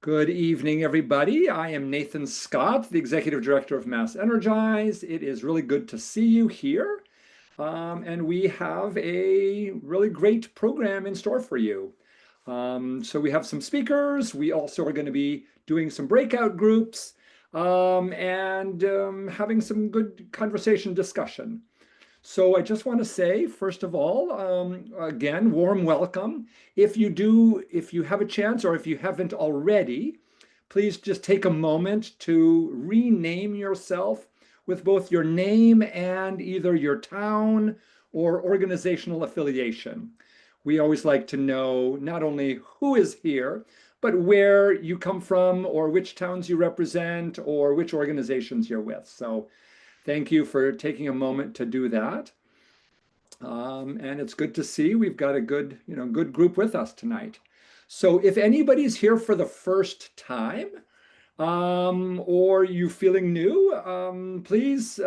Good evening, everybody. I am Nathan Scott, the Executive Director of MassEnergize. It is really good to see you here. And we have a really great program in store for you. So we have some speakers. We also are going to be doing some breakout groups and having some good conversation discussion. So I just want to say, first of all, again, warm welcome. If you have a chance, or if you haven't already, please just take a moment to rename yourself with both your name and either your town or organizational affiliation. We always like to know not only who is here, but where you come from, or which towns you represent, or which organizations you're with. So thank you for taking a moment to do that. And it's good to see we've got a good group with us tonight. So if anybody's here for the first time, or you feeling new, please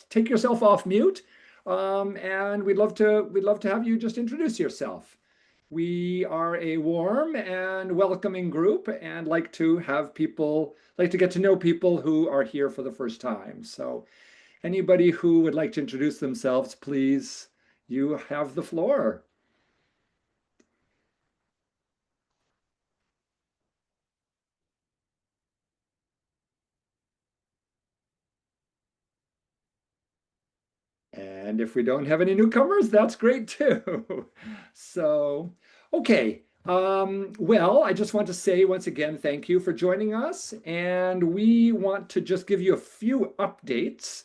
take yourself off mute, and we'd love to have you just introduce yourself. We are a warm and welcoming group, and like to get to know people who are here for the first time. So anybody who would like to introduce themselves, please, you have the floor. And if we don't have any newcomers, that's great too. So, okay. Well, I just want to say once again, thank you for joining us. And we want to just give you a few updates,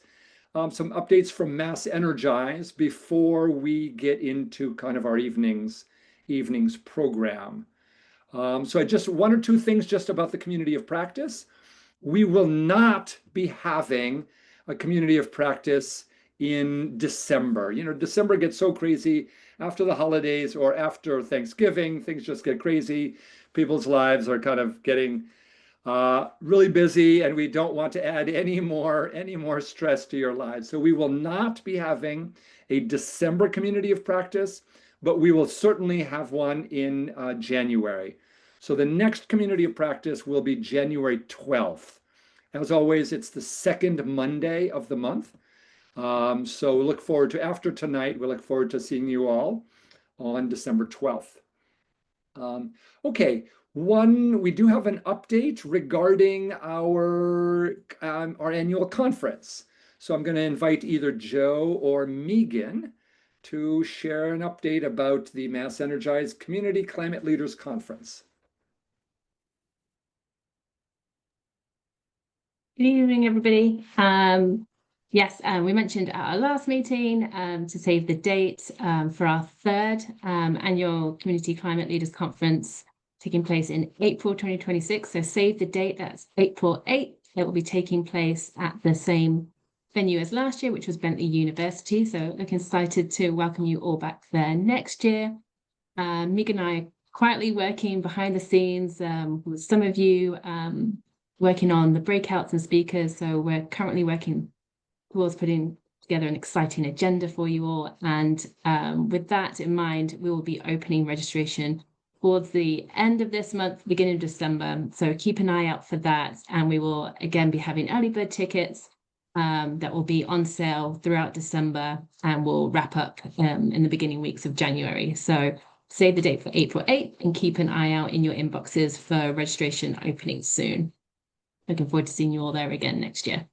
some updates from MassEnergize before we get into kind of our evenings program. So I just one or two things just about the community of practice. We will not be having a community of practice in December. December gets so crazy after the holidays or after Thanksgiving, things just get crazy. People's lives are kind of getting really busy, and we don't want to add any more stress to your lives. So we will not be having a December community of practice, but we will certainly have one in January. So the next community of practice will be January 12th. As always, it's the second Monday of the month. So we look forward to, after tonight, we look forward to seeing you all on December 12th. Okay, we do have an update regarding our annual conference. So I'm going to invite either Joe or Megan to share an update about the MassEnergize Community Climate Leaders Conference. Good evening, everybody. Yes, we mentioned at our last meeting to save the date for our third annual Community Climate Leaders Conference taking place in April 2026. So save the date, that's April 8th. It will be taking place at the same venue as last year, which was Bentley University. So looking excited to welcome you all back there next year. Megan and I are quietly working behind the scenes with some of you working on the breakouts and speakers. So we're currently working towards putting together an exciting agenda for you all. And with that in mind, we will be opening registration towards the end of this month, beginning of December. So keep an eye out for that. And we will again be having early bird tickets that will be on sale throughout December, and we'll wrap up in the beginning weeks of January. So save the date for April 8th and keep an eye out in your inboxes for registration opening soon. Looking forward to seeing you all there again next year.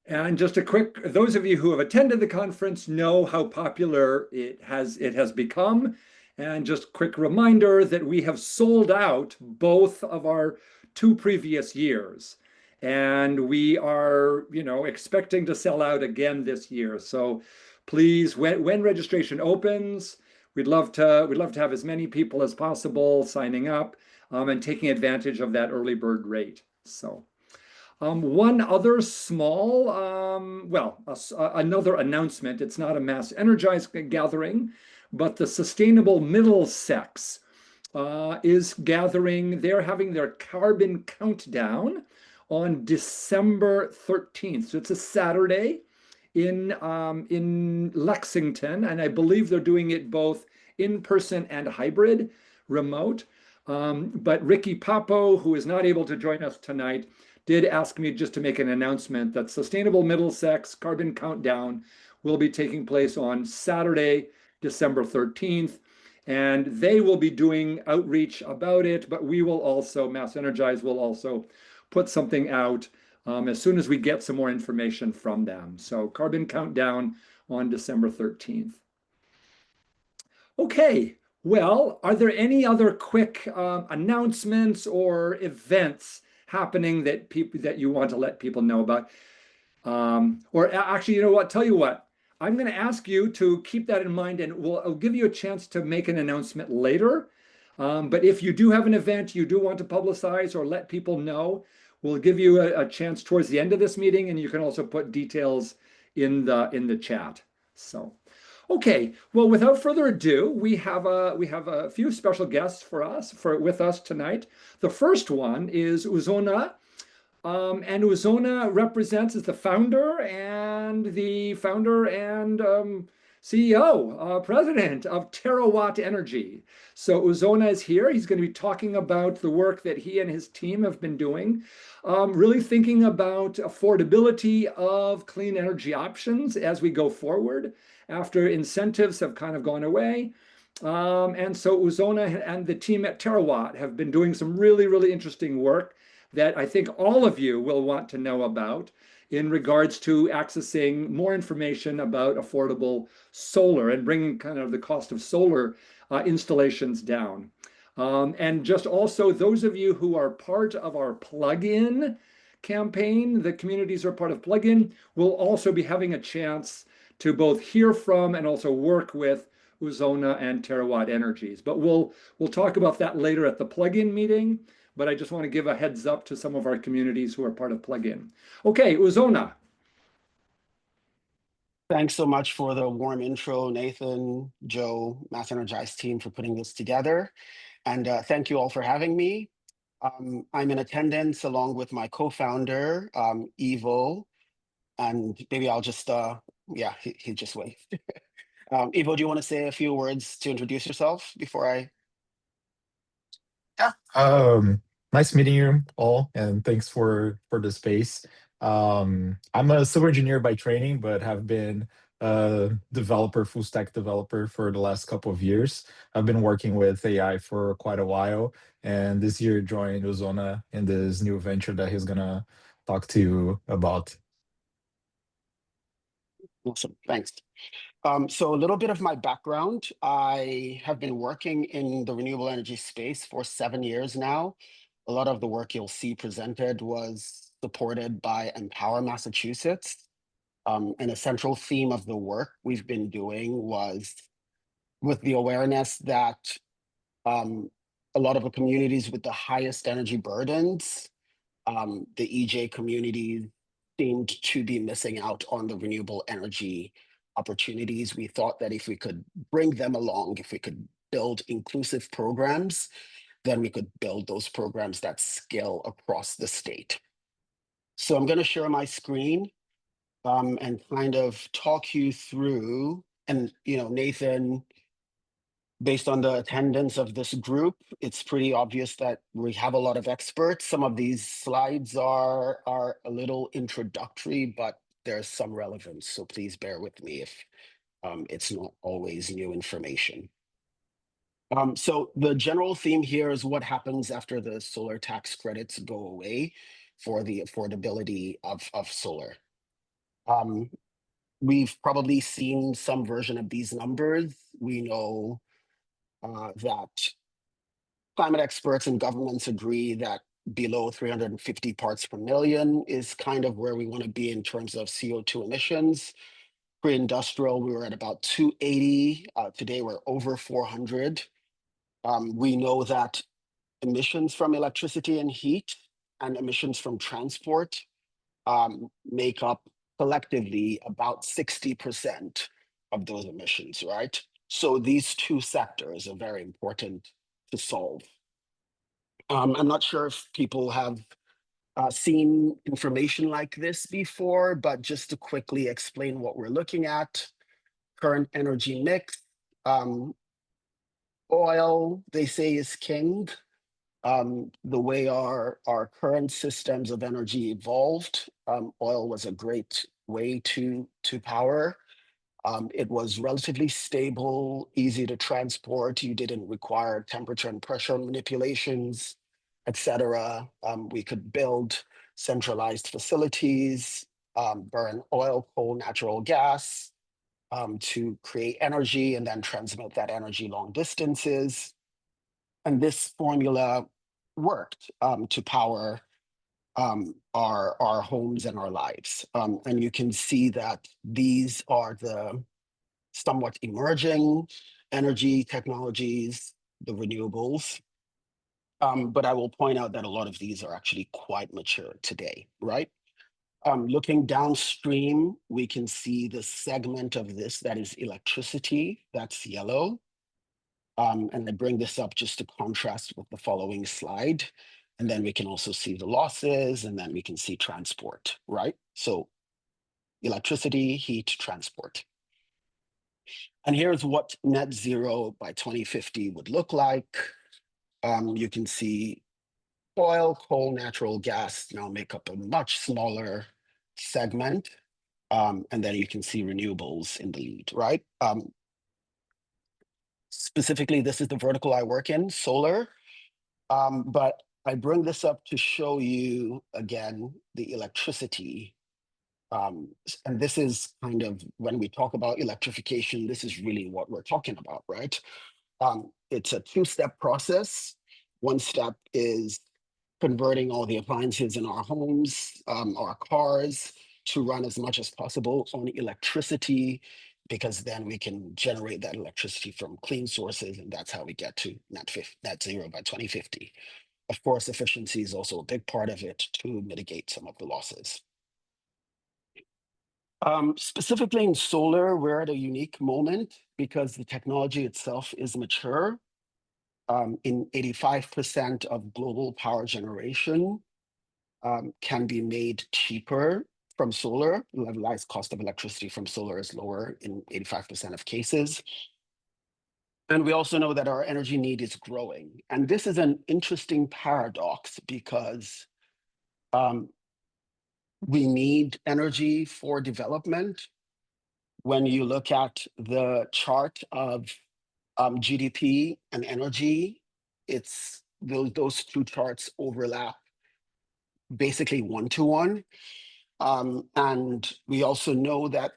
And just those of you who have attended the conference know how popular it has become. And just quick reminder that we have sold out both of our two previous years. And we are, expecting to sell out again this year. So please, when registration opens, we'd love to have as many people as possible signing up and taking advantage of that early bird rate. So. One other small, another announcement. It's not a MassEnergize gathering, but the Sustainable Middlesex is gathering. They're having their carbon countdown on December 13th. So it's a Saturday in Lexington, and I believe they're doing it both in person and hybrid, remote. But Ricky Papo, who is not able to join us tonight, did ask me just to make an announcement that Sustainable Middlesex Carbon Countdown will be taking place on Saturday, December 13th. And they will be doing outreach about it, but we will also, MassEnergize will also put something out as soon as we get some more information from them. So Carbon Countdown on December 13th. Okay, well, are there any other quick announcements or events happening that people that you want to let people know about? Or actually, you know what? Tell you what, I'm going to ask you to keep that in mind, and I'll give you a chance to make an announcement later. But if you do have an event you do want to publicize or let people know, we'll give you a chance towards the end of this meeting, and you can also put details in the chat. So. Okay, well, without further ado, we have a few special guests with us tonight. The first one is Uzona, and Uzona represents as the founder and CEO, president of Terawatt Energy. So Uzona is here. He's going to be talking about the work that he and his team have been doing, really thinking about affordability of clean energy options as we go forward after incentives have kind of gone away. And so Uzona and the team at Terawatt have been doing some really, really interesting work that I think all of you will want to know about in regards to accessing more information about affordable solar and bringing kind of the cost of solar installations down. And just also those of you who are part of our plug-in campaign, the communities are part of plug-in, will also be having a chance to both hear from and also work with Uzona and Terawatt Energies. But we'll talk about that later at the plug-in meeting. But I just want to give a heads up to some of our communities who are part of plug-in. Okay, Uzona. Thanks so much for the warm intro, Nathan, Joe, MassEnergize team for putting this together. And thank you all for having me. I'm in attendance along with my co-founder, Ivo. And maybe I'll just, yeah, he just waved. Ivo, do you want to say a few words to introduce yourself before I? Yeah. Nice meeting you all, and thanks for the space. I'm a civil engineer by training, but have been a developer, full stack developer for the last couple of years. I've been working with AI for quite a while, and this year joined Ozona in this new venture that he's gonna talk to you about. Awesome, thanks. So a little bit of my background. I have been working in the renewable energy space for 7 years now. A lot of the work you'll see presented was supported by Empower Massachusetts. And a central theme of the work we've been doing was with the awareness that a lot of the communities with the highest energy burdens, the EJ communities seemed to be missing out on the renewable energy opportunities. We thought that if we could bring them along, if we could build inclusive programs, then we could build those programs that scale across the state. So I'm going to share my screen and kind of talk you through, and Nathan, based on the attendance of this group, it's pretty obvious that we have a lot of experts. Some of these slides are a little introductory, but there's some relevance. So please bear with me if it's not always new information. So the general theme here is what happens after the solar tax credits go away for the affordability of solar. We've probably seen some version of these numbers. We know that climate experts and governments agree that below 350 parts per million is kind of where we want to be in terms of CO2 emissions. Pre-industrial, we were at about 280. Today, we're over 400. We know that emissions from electricity and heat and emissions from transport make up collectively about 60% of those emissions, right? So these two sectors are very important to solve. I'm not sure if people have seen information like this before, but just to quickly explain what we're looking at, current energy mix, oil, they say, is king. the way our current systems of energy evolved, oil was a great way to power. It was relatively stable, easy to transport. You didn't require temperature and pressure manipulations, etc. We could build centralized facilities, burn oil, coal, natural gas to create energy and then transmit that energy long distances. And this formula worked to power our homes and our lives. And you can see that these are the somewhat emerging energy technologies, the renewables. But I will point out that a lot of these are actually quite mature today, right? Looking downstream, we can see the segment of this that is electricity, that's yellow. And I bring this up just to contrast with the following slide. And then we can also see the losses, and then we can see transport, right? So electricity, heat, transport. And here's what net zero by 2050 would look like. You can see oil, coal, natural gas now make up a much smaller segment. And then you can see renewables in the lead, right? Specifically, this is the vertical I work in, solar. But I bring this up to show you, again, the electricity. And this is kind of, when we talk about electrification, this is really what we're talking about, right? It's a two-step process. One step is converting all the appliances in our homes, our cars, to run as much as possible on electricity, because then we can generate that electricity from clean sources, and that's how we get to net zero by 2050. Of course, efficiency is also a big part of it to mitigate some of the losses. Specifically in solar, we're at a unique moment because the technology itself is mature. In 85% of global power generation can be made cheaper from solar. The levelized cost of electricity from solar is lower in 85% of cases. And we also know that our energy need is growing. And this is an interesting paradox because we need energy for development. When you look at the chart of GDP and energy, it's those two charts overlap basically one-to-one. And we also know that,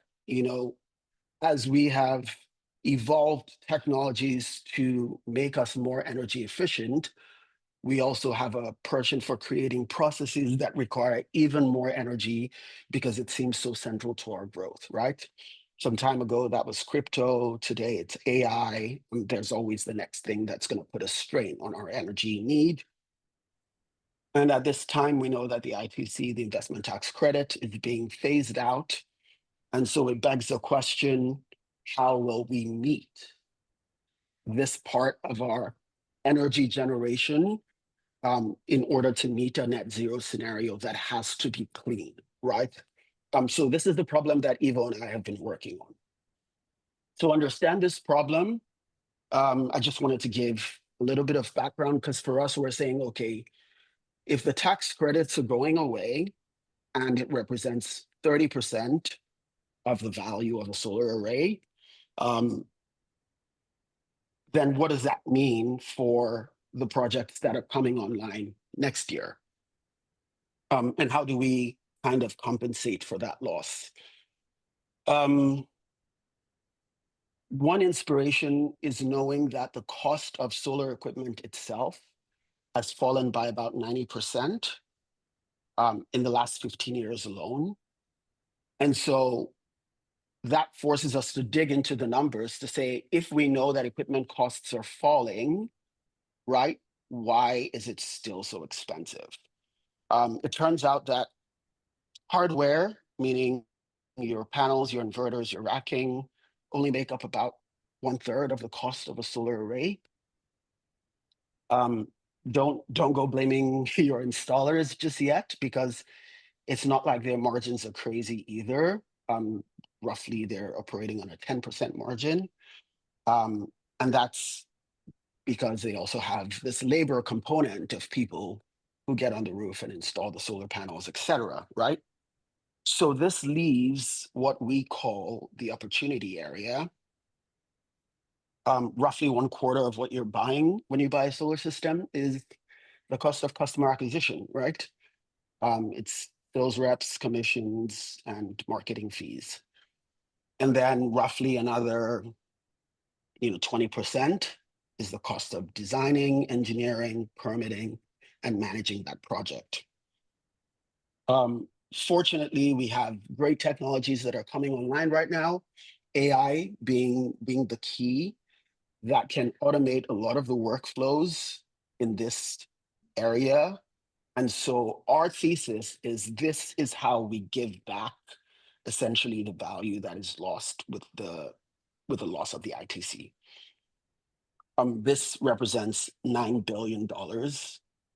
as we have evolved technologies to make us more energy efficient, we also have a penchant for creating processes that require even more energy because it seems so central to our growth, right? Some time ago, that was crypto. Today, it's AI. There's always the next thing that's going to put a strain on our energy need. And at this time, we know that the ITC, the investment tax credit, is being phased out. And so it begs the question, how will we meet this part of our energy generation in order to meet a net zero scenario that has to be clean, right? So this is the problem that Ivo and I have been working on. To understand this problem, I just wanted to give a little bit of background, because for us, we're saying, okay, if the tax credits are going away and it represents 30% of the value of a solar array, then what does that mean for the projects that are coming online next year? And how do we kind of compensate for that loss? One inspiration is knowing that the cost of solar equipment itself has fallen by about 90% in the last 15 years alone. And so that forces us to dig into the numbers to say, if we know that equipment costs are falling, right, why is it still so expensive? It turns out that hardware, meaning your panels, your inverters, your racking, only make up about 1/3 of the cost of a solar array. Don't go blaming your installers just yet, because it's not like their margins are crazy either. Roughly, they're operating on a 10% margin. And that's because they also have this labor component of people who get on the roof and install the solar panels, etc., right? So this leaves what we call the opportunity area. Roughly 1/4 of what you're buying when you buy a solar system is the cost of customer acquisition, right? It's sales reps, commissions, and marketing fees. And then roughly another 20% is the cost of designing, engineering, permitting, and managing that project. Fortunately, we have great technologies that are coming online right now, AI being the key, that can automate a lot of the workflows in this area. And so our thesis is this is how we give back essentially the value that is lost with the loss of the ITC. This represents $9 billion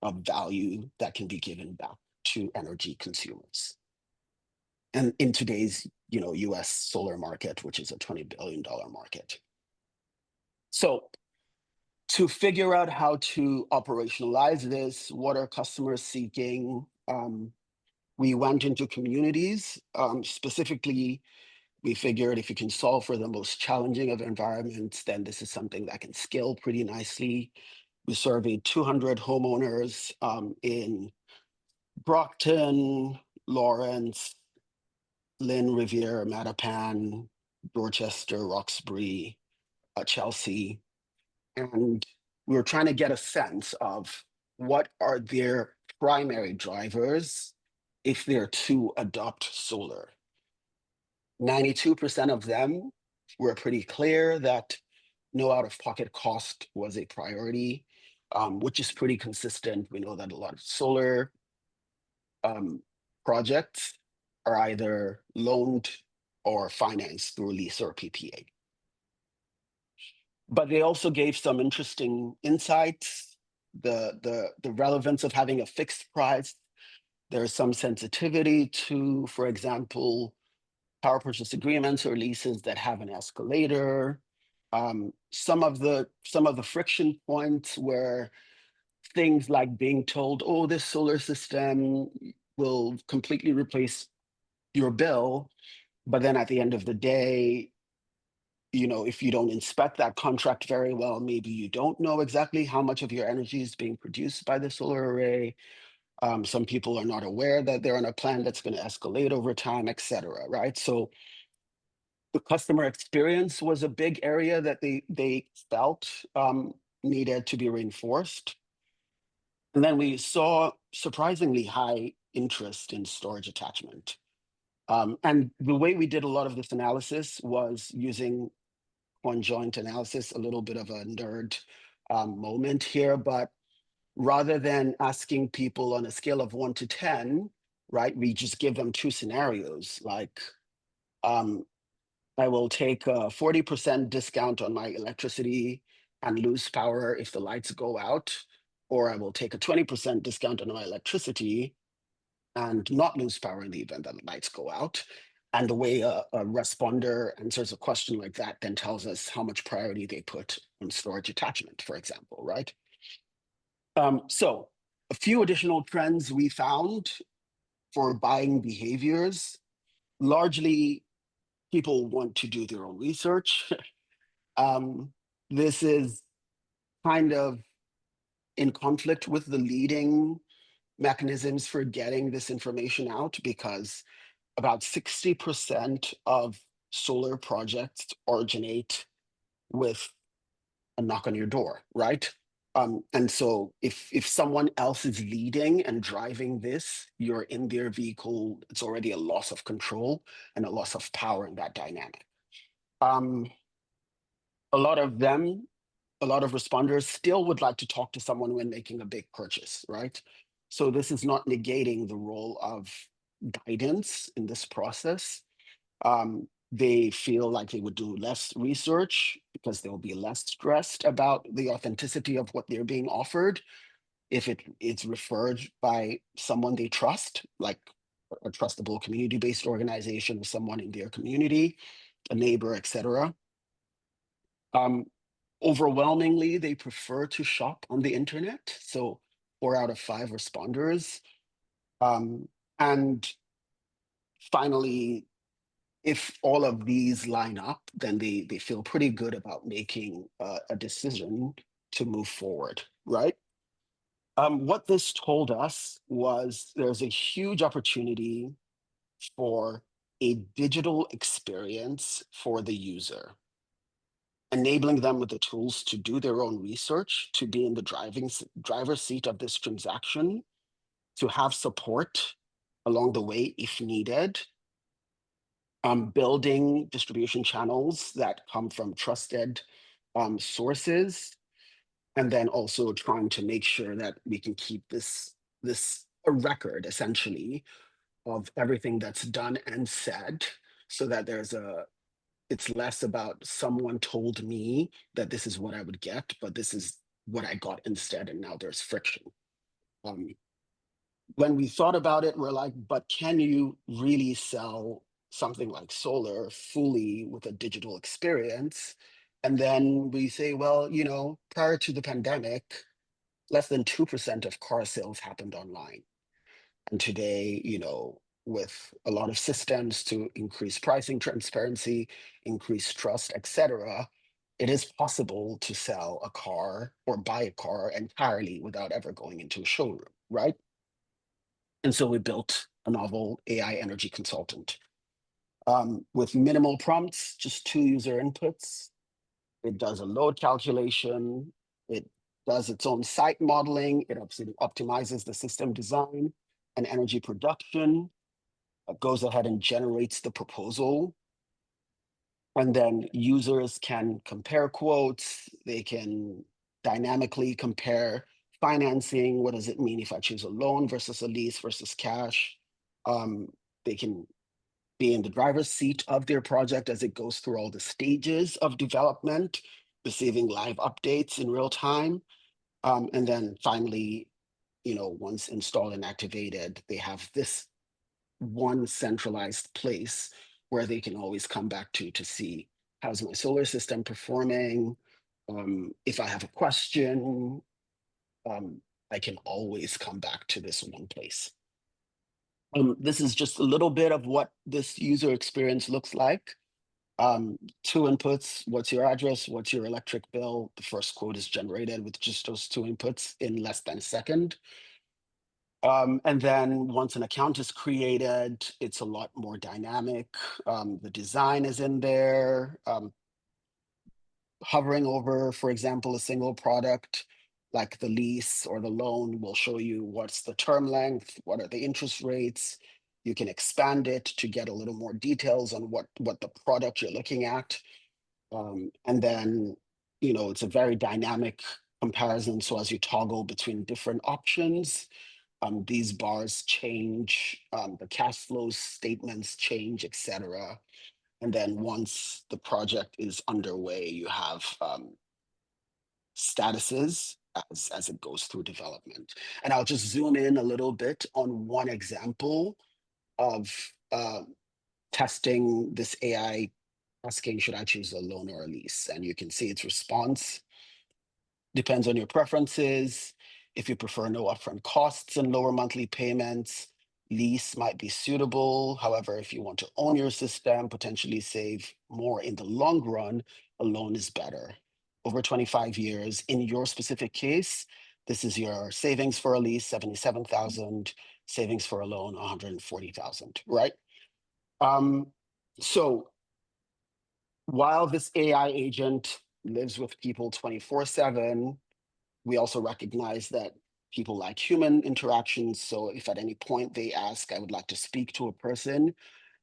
of value that can be given back to energy consumers. And in today's US solar market, which is a $20 billion market. So to figure out how to operationalize this, what are customers seeking? We went into communities. Specifically, we figured if you can solve for the most challenging of environments, then this is something that can scale pretty nicely. We surveyed 200 homeowners in Brockton, Lawrence, Lynn, Riviera, Mattapan, Dorchester, Roxbury, Chelsea. And we were trying to get a sense of what are their primary drivers if they're to adopt solar. 92% of them were pretty clear that no out-of-pocket cost was a priority, which is pretty consistent. We know that a lot of solar projects are either loaned or financed through lease or PPA. But they also gave some interesting insights, the relevance of having a fixed price. There's some sensitivity to, for example, power purchase agreements or leases that have an escalator. Some of the friction points were things like being told, oh, this solar system will completely replace your bill. But then at the end of the day, if you don't inspect that contract very well, maybe you don't know exactly how much of your energy is being produced by the solar array. Some people are not aware that they're on a plan that's going to escalate over time, et cetera, right? So the customer experience was a big area that they felt needed to be reinforced. And then we saw surprisingly high interest in storage attachment. And the way we did a lot of this analysis was using conjoint analysis, a little bit of a nerd moment here, but rather than asking people on a scale of 1 to 10, right, we just give them 2 scenarios, like I will take a 40% discount on my electricity and lose power if the lights go out, or I will take a 20% discount on my electricity and not lose power in the event that the lights go out. And the way a responder answers a question like that then tells us how much priority they put on storage attachment, for example, right? So a few additional trends we found for buying behaviors. Largely, people want to do their own research. This is kind of in conflict with the leading mechanisms for getting this information out, because about 60% of solar projects originate with a knock on your door, right? And so if someone else is leading and driving this, you're in their vehicle, it's already a loss of control and a loss of power in that dynamic. A lot of responders still would like to talk to someone when making a big purchase, right? So this is not negating the role of guidance in this process. They feel like they would do less research because they will be less stressed about the authenticity of what they're being offered if it's referred by someone they trust, like a trustable community-based organization or someone in their community, a neighbor, etc. Overwhelmingly, they prefer to shop on the internet. So 4 out of 5 responders. And finally, if all of these line up, then they feel pretty good about making a decision to move forward, right? What this told us was there's a huge opportunity for a digital experience for the user, enabling them with the tools to do their own research, to be in the driver's seat of this transaction, to have support along the way if needed, building distribution channels that come from trusted sources, and then also trying to make sure that we can keep this a record essentially of everything that's done and said, so that it's less about someone told me that this is what I would get, but this is what I got instead, and now there's friction. When we thought about it, we're like, but can you really sell something like solar fully with a digital experience? And then we say, well, prior to the pandemic, less than 2% of car sales happened online. And today, with a lot of systems to increase pricing transparency, increase trust, etc., it is possible to sell a car or buy a car entirely without ever going into a showroom, right? And so we built a novel AI energy consultant with minimal prompts, just 2 user inputs. It does a load calculation. It does its own site modeling. It optimizes the system design and energy production. It goes ahead and generates the proposal. And then users can compare quotes. They can dynamically compare financing. What does it mean if I choose a loan versus a lease versus cash? They can be in the driver's seat of their project as it goes through all the stages of development, receiving live updates in real time. And then finally, once installed and activated, they have this one centralized place where they can always come back to see, how's my solar system performing? If I have a question, I can always come back to this one place. This is just a little bit of what this user experience looks like. 2 inputs, what's your address, what's your electric bill? The first quote is generated with just those 2 inputs in less than a second. And then once an account is created, it's a lot more dynamic. The design is in there. Hovering over, for example, a single product like the lease or the loan will show you what's the term length, what are the interest rates. You can expand it to get a little more details on what the product you're looking at. And then, it's a very dynamic comparison. So as you toggle between different options, these bars change, the cash flow statements change, etc. And then once the project is underway, you have statuses as it goes through development. And I'll just zoom in a little bit on one example of testing this AI, asking, should I choose a loan or a lease? And you can see its response. Depends on your preferences. If you prefer no upfront costs and lower monthly payments, lease might be suitable. However, if you want to own your system, potentially save more in the long run, a loan is better. Over 25 years, in your specific case, this is your savings for a lease, 77,000, savings for a loan, 140,000, right? So while this AI agent lives with people 24/7, we also recognize that people like human interactions. So if at any point they ask, I would like to speak to a person,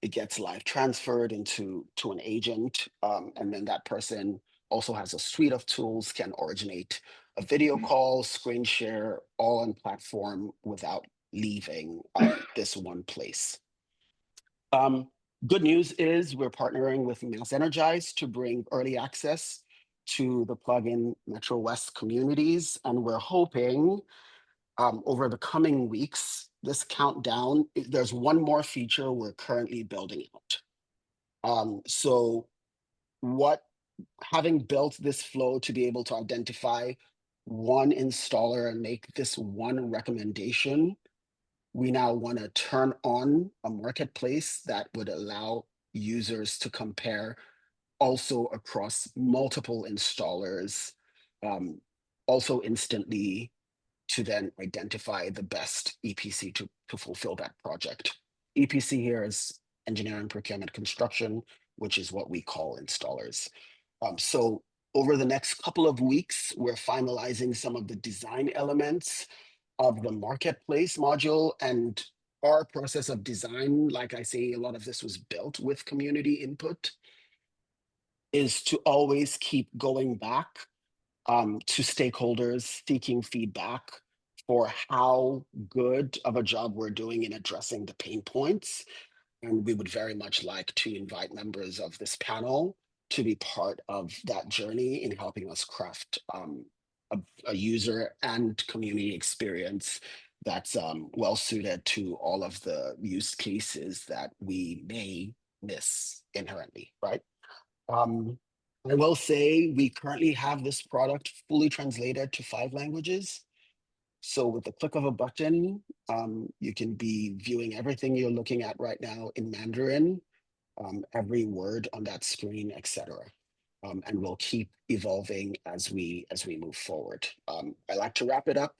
it gets live transferred to an agent. And then that person also has a suite of tools, can originate a video call, screen share, all on platform without leaving this one place. Good news is we're partnering with MassEnergize to bring early access to the plugin Metro West communities. And we're hoping over the coming weeks, this countdown, there's one more feature we're currently building out. So what having built this flow to be able to identify one installer and make this one recommendation, we now want to turn on a marketplace that would allow users to compare also across multiple installers, also instantly, to then identify the best EPC to fulfill that project. EPC here is engineering, procurement, construction, which is what we call installers. So over the next couple of weeks, we're finalizing some of the design elements of the marketplace module, and our process of design, like I say, a lot of this was built with community input, is to always keep going back to stakeholders seeking feedback for how good of a job we're doing in addressing the pain points. And we would very much like to invite members of this panel to be part of that journey in helping us craft a user and community experience that's well suited to all of the use cases that we may miss inherently, right? I will say we currently have this product fully translated to 5 languages. So with the click of a button, you can be viewing everything you're looking at right now in Mandarin, every word on that screen, etc. And we'll keep evolving as we move forward. I like to wrap it up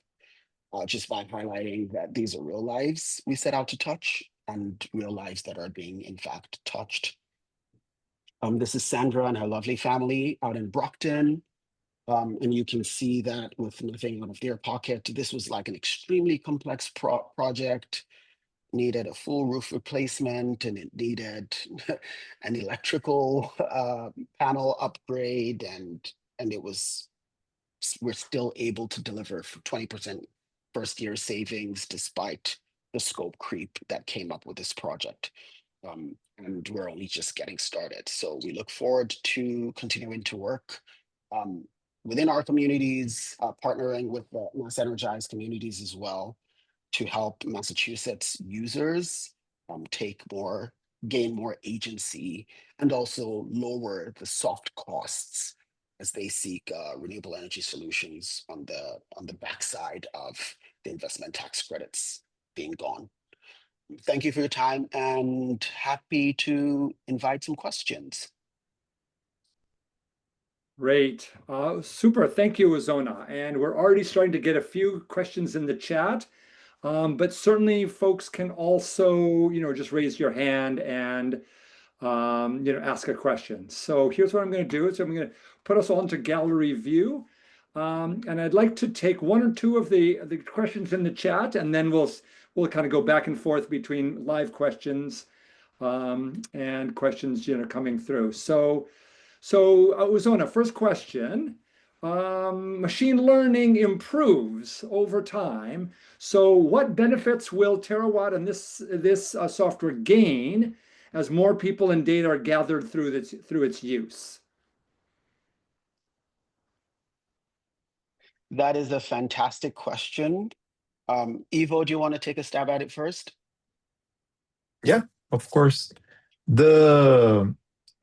just by highlighting that these are real lives we set out to touch, and real lives that are being in fact touched. This is Sandra and her lovely family out in Brockton. And you can see that with nothing out of their pocket, this was like an extremely complex project, needed a full roof replacement, and it needed an electrical panel upgrade, and we're still able to deliver 20% first year savings despite the scope creep that came up with this project. And we're only just getting started. So we look forward to continuing to work within our communities, partnering with the MassEnergize communities as well, to help Massachusetts users gain more agency, and also lower the soft costs as they seek renewable energy solutions on the backside of the investment tax credits being gone. Thank you for your time, and happy to invite some questions. Great. Super. Thank you, Uzona. And we're already starting to get a few questions in the chat. But certainly folks can also, just raise your hand and, ask a question. So here's what I'm going to do. So I'm going to put us all into gallery view. And I'd like to take one or two of the questions in the chat, and then we'll kind of go back and forth between live questions and questions, coming through. So Uzona, first question. Machine learning improves over time. So what benefits will Terawatt and this software gain as more people and data are gathered through its use? That is a fantastic question. Ivo, do you want to take a stab at it first? Yeah, of course. The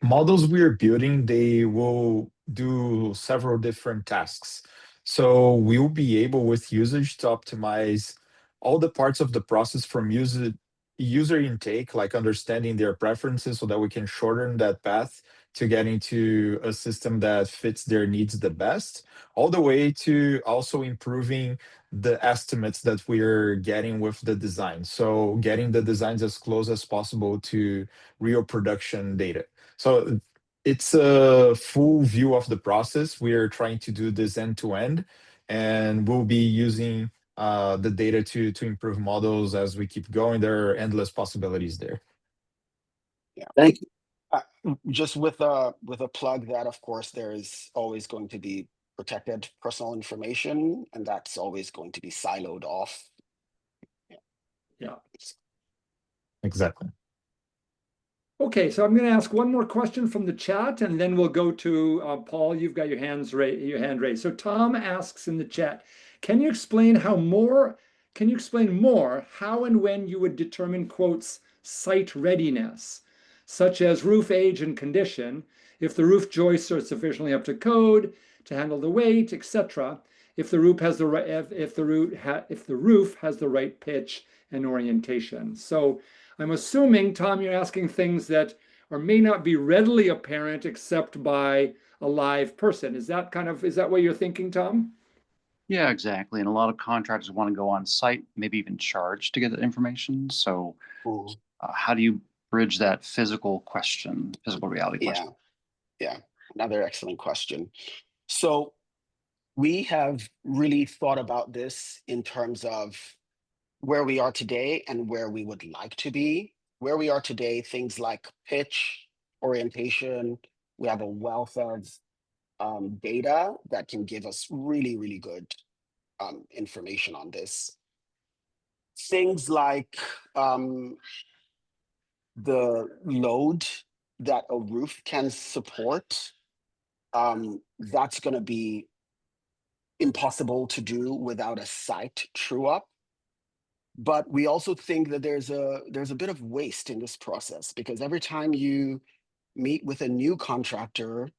models we are building, they will do several different tasks. So we'll be able with usage to optimize all the parts of the process from user intake, like understanding their preferences so that we can shorten that path to getting to a system that fits their needs the best, all the way to also improving the estimates that we're getting with the design. So getting the designs as close as possible to real production data. So it's a full view of the process. We are trying to do this end to end, and we'll be using the data to improve models as we keep going. There are endless possibilities there. Yeah, thank you. Just with a plug that, of course, there is always going to be protected personal information, and that's always going to be siloed off. Yeah. Exactly. Okay, so I'm going to ask one more question from the chat, and then we'll go to Paul. You've got your hand raised. So Tom asks in the chat, can you explain more how and when you would determine, quotes, site readiness, such as roof age and condition, if the roof joists are sufficiently up to code to handle the weight, etc. If the roof has the right if the roof has the right pitch and orientation. So I'm assuming, Tom, you're asking things that or may not be readily apparent except by a live person. Is that what you're thinking, Tom? Yeah, exactly. And a lot of contractors want to go on site, maybe even charge to get that information. So, Mhm. how do you bridge that physical reality question? Yeah, another excellent question. So we have really thought about this in terms of where we are today and where we would like to be. Where we are today, things like pitch, orientation, we have a wealth of data that can give us really, really good information on this. Things like the load that a roof can support, that's going to be impossible to do without a site true up. But we also think that there's a bit of waste in this process, because every time you meet with a new contractor,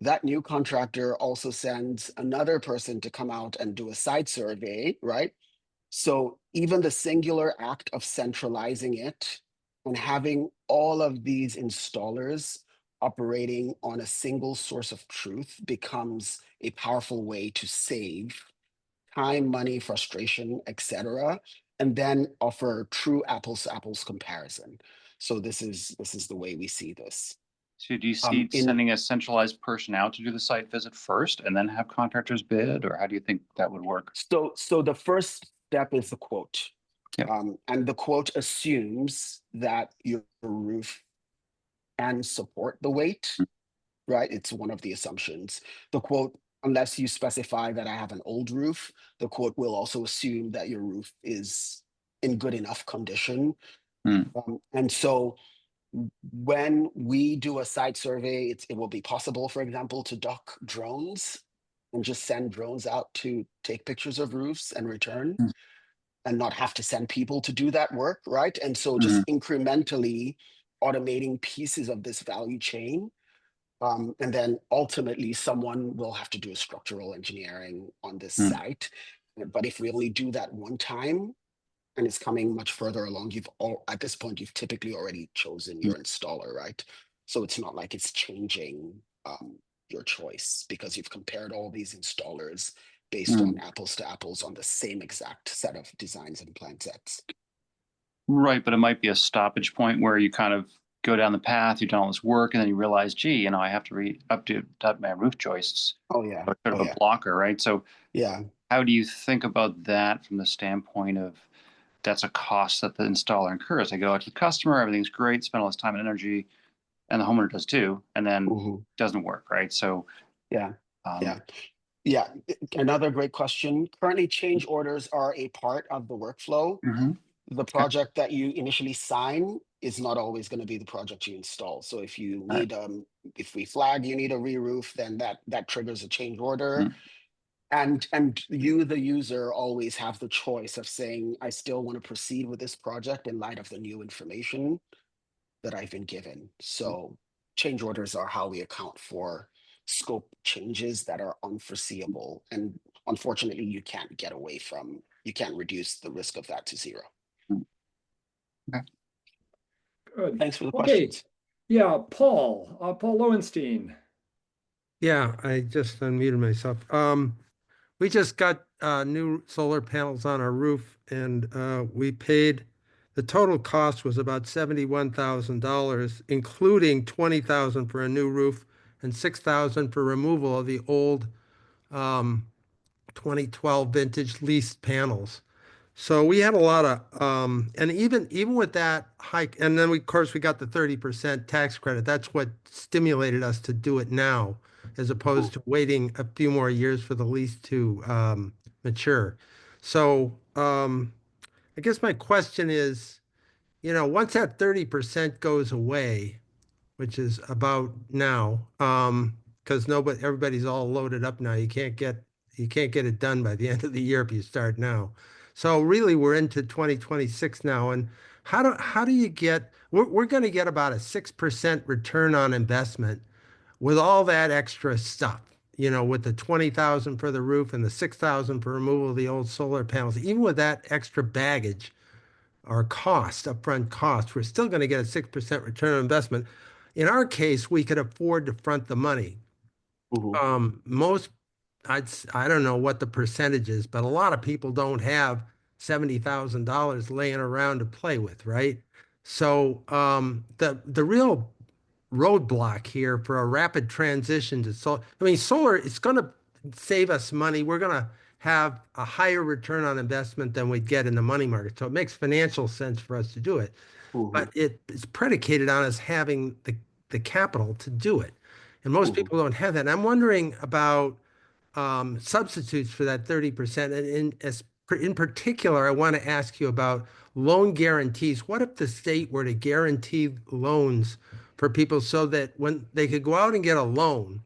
that new contractor also sends another person to come out and do a site survey, right? So even the singular act of centralizing it and having all of these installers operating on a single source of truth becomes a powerful way to save time, money, frustration, etc., and then offer true apples to apples comparison. So this is the way we see this. So, do you see In sending a centralized person out to do the site visit first and then have contractors bid, or how do you think that would work? so the first step is the quote. Yep. And the quote assumes that your roof can support the weight, right? It's one of the assumptions. The quote, unless you specify that I have an old roof, the quote will also assume that your roof is in good enough condition. Mm. And so when we do a site survey, it will be possible, for example, to dock drones and just send drones out to take pictures of roofs and return, Mm. and not have to send people to do that work, right? And so Mm. just incrementally automating pieces of this value chain. And then ultimately someone will have to do a structural engineering on this Mm. site. But if we only do that one time and it's coming much further along, at this point, you've typically already chosen your installer, right? So it's not like it's changing your choice, because you've compared all these installers based on Mm. apples to apples on the same exact set of designs and plan sets. Right, but it might be a stoppage point where you kind of go down the path, you've done all this work, and then you realize, gee, I have to update my roof joists. Oh yeah. So it's sort of Oh a yeah. blocker, right? So Yeah. how do you think about that from the standpoint of that's a cost that the installer incurs? They go out to the customer, everything's great, spend all this time and energy, and the homeowner does too, and then Mhm. doesn't work, right? So Yeah. um, Yeah. Another great question. Currently, change orders are a part of the workflow. mhm, The okay, project that you initially sign is not always going to be the project you install. So if you all right, need if we flag you need a re-roof, then that triggers a change order. mm, And you, the user, always have the choice of saying, I still want to proceed with this project in light of the new information that I've been given. So change orders are how we account for scope changes that are unforeseeable. And unfortunately, you can't reduce the risk of that to zero. mm, okay. Good. Thanks for the Okay. questions. Yeah, Paul Lowenstein. Yeah, I just unmuted myself. We just got new solar panels on our roof, and we paid, the total cost was about $71,000, including $20,000 for a new roof and $6,000 for removal of the old 2012 vintage leased panels. So we had a lot of, and even with that hike, and then of course we got the 30% tax credit. That's what stimulated us to do it now, as opposed to waiting a few more years for the lease to mature. So I guess my question is, once that 30% goes away, which is about now, because everybody's all loaded up now. You can't get it done by the end of the year if you start now. So really, we're into 2026 now, and how do you get? We're going to get about a 6% return on investment with all that extra stuff, you know, with the 20,000 for the roof and the 6,000 for removal of the old solar panels, even with that extra baggage or cost, upfront cost, we're still going to get a 6% return on investment. In our case, we could afford to front the money. Mhm. Most, I don't know what the percentage is, but a lot of people don't have $70,000 laying around to play with, right? So the real roadblock here for a rapid transition to solar, I mean, solar, it's going to save us money. We're going to have a higher return on investment than we'd get in the money market. So it makes financial sense for us to do it, but Mhm. it's predicated on us having the capital to do it. And most Mhm. people don't have that. And I'm wondering about substitutes for that 30%. And in particular, I want to ask you about loan guarantees. What if the state were to guarantee loans for people so that when they could go out and get a loan,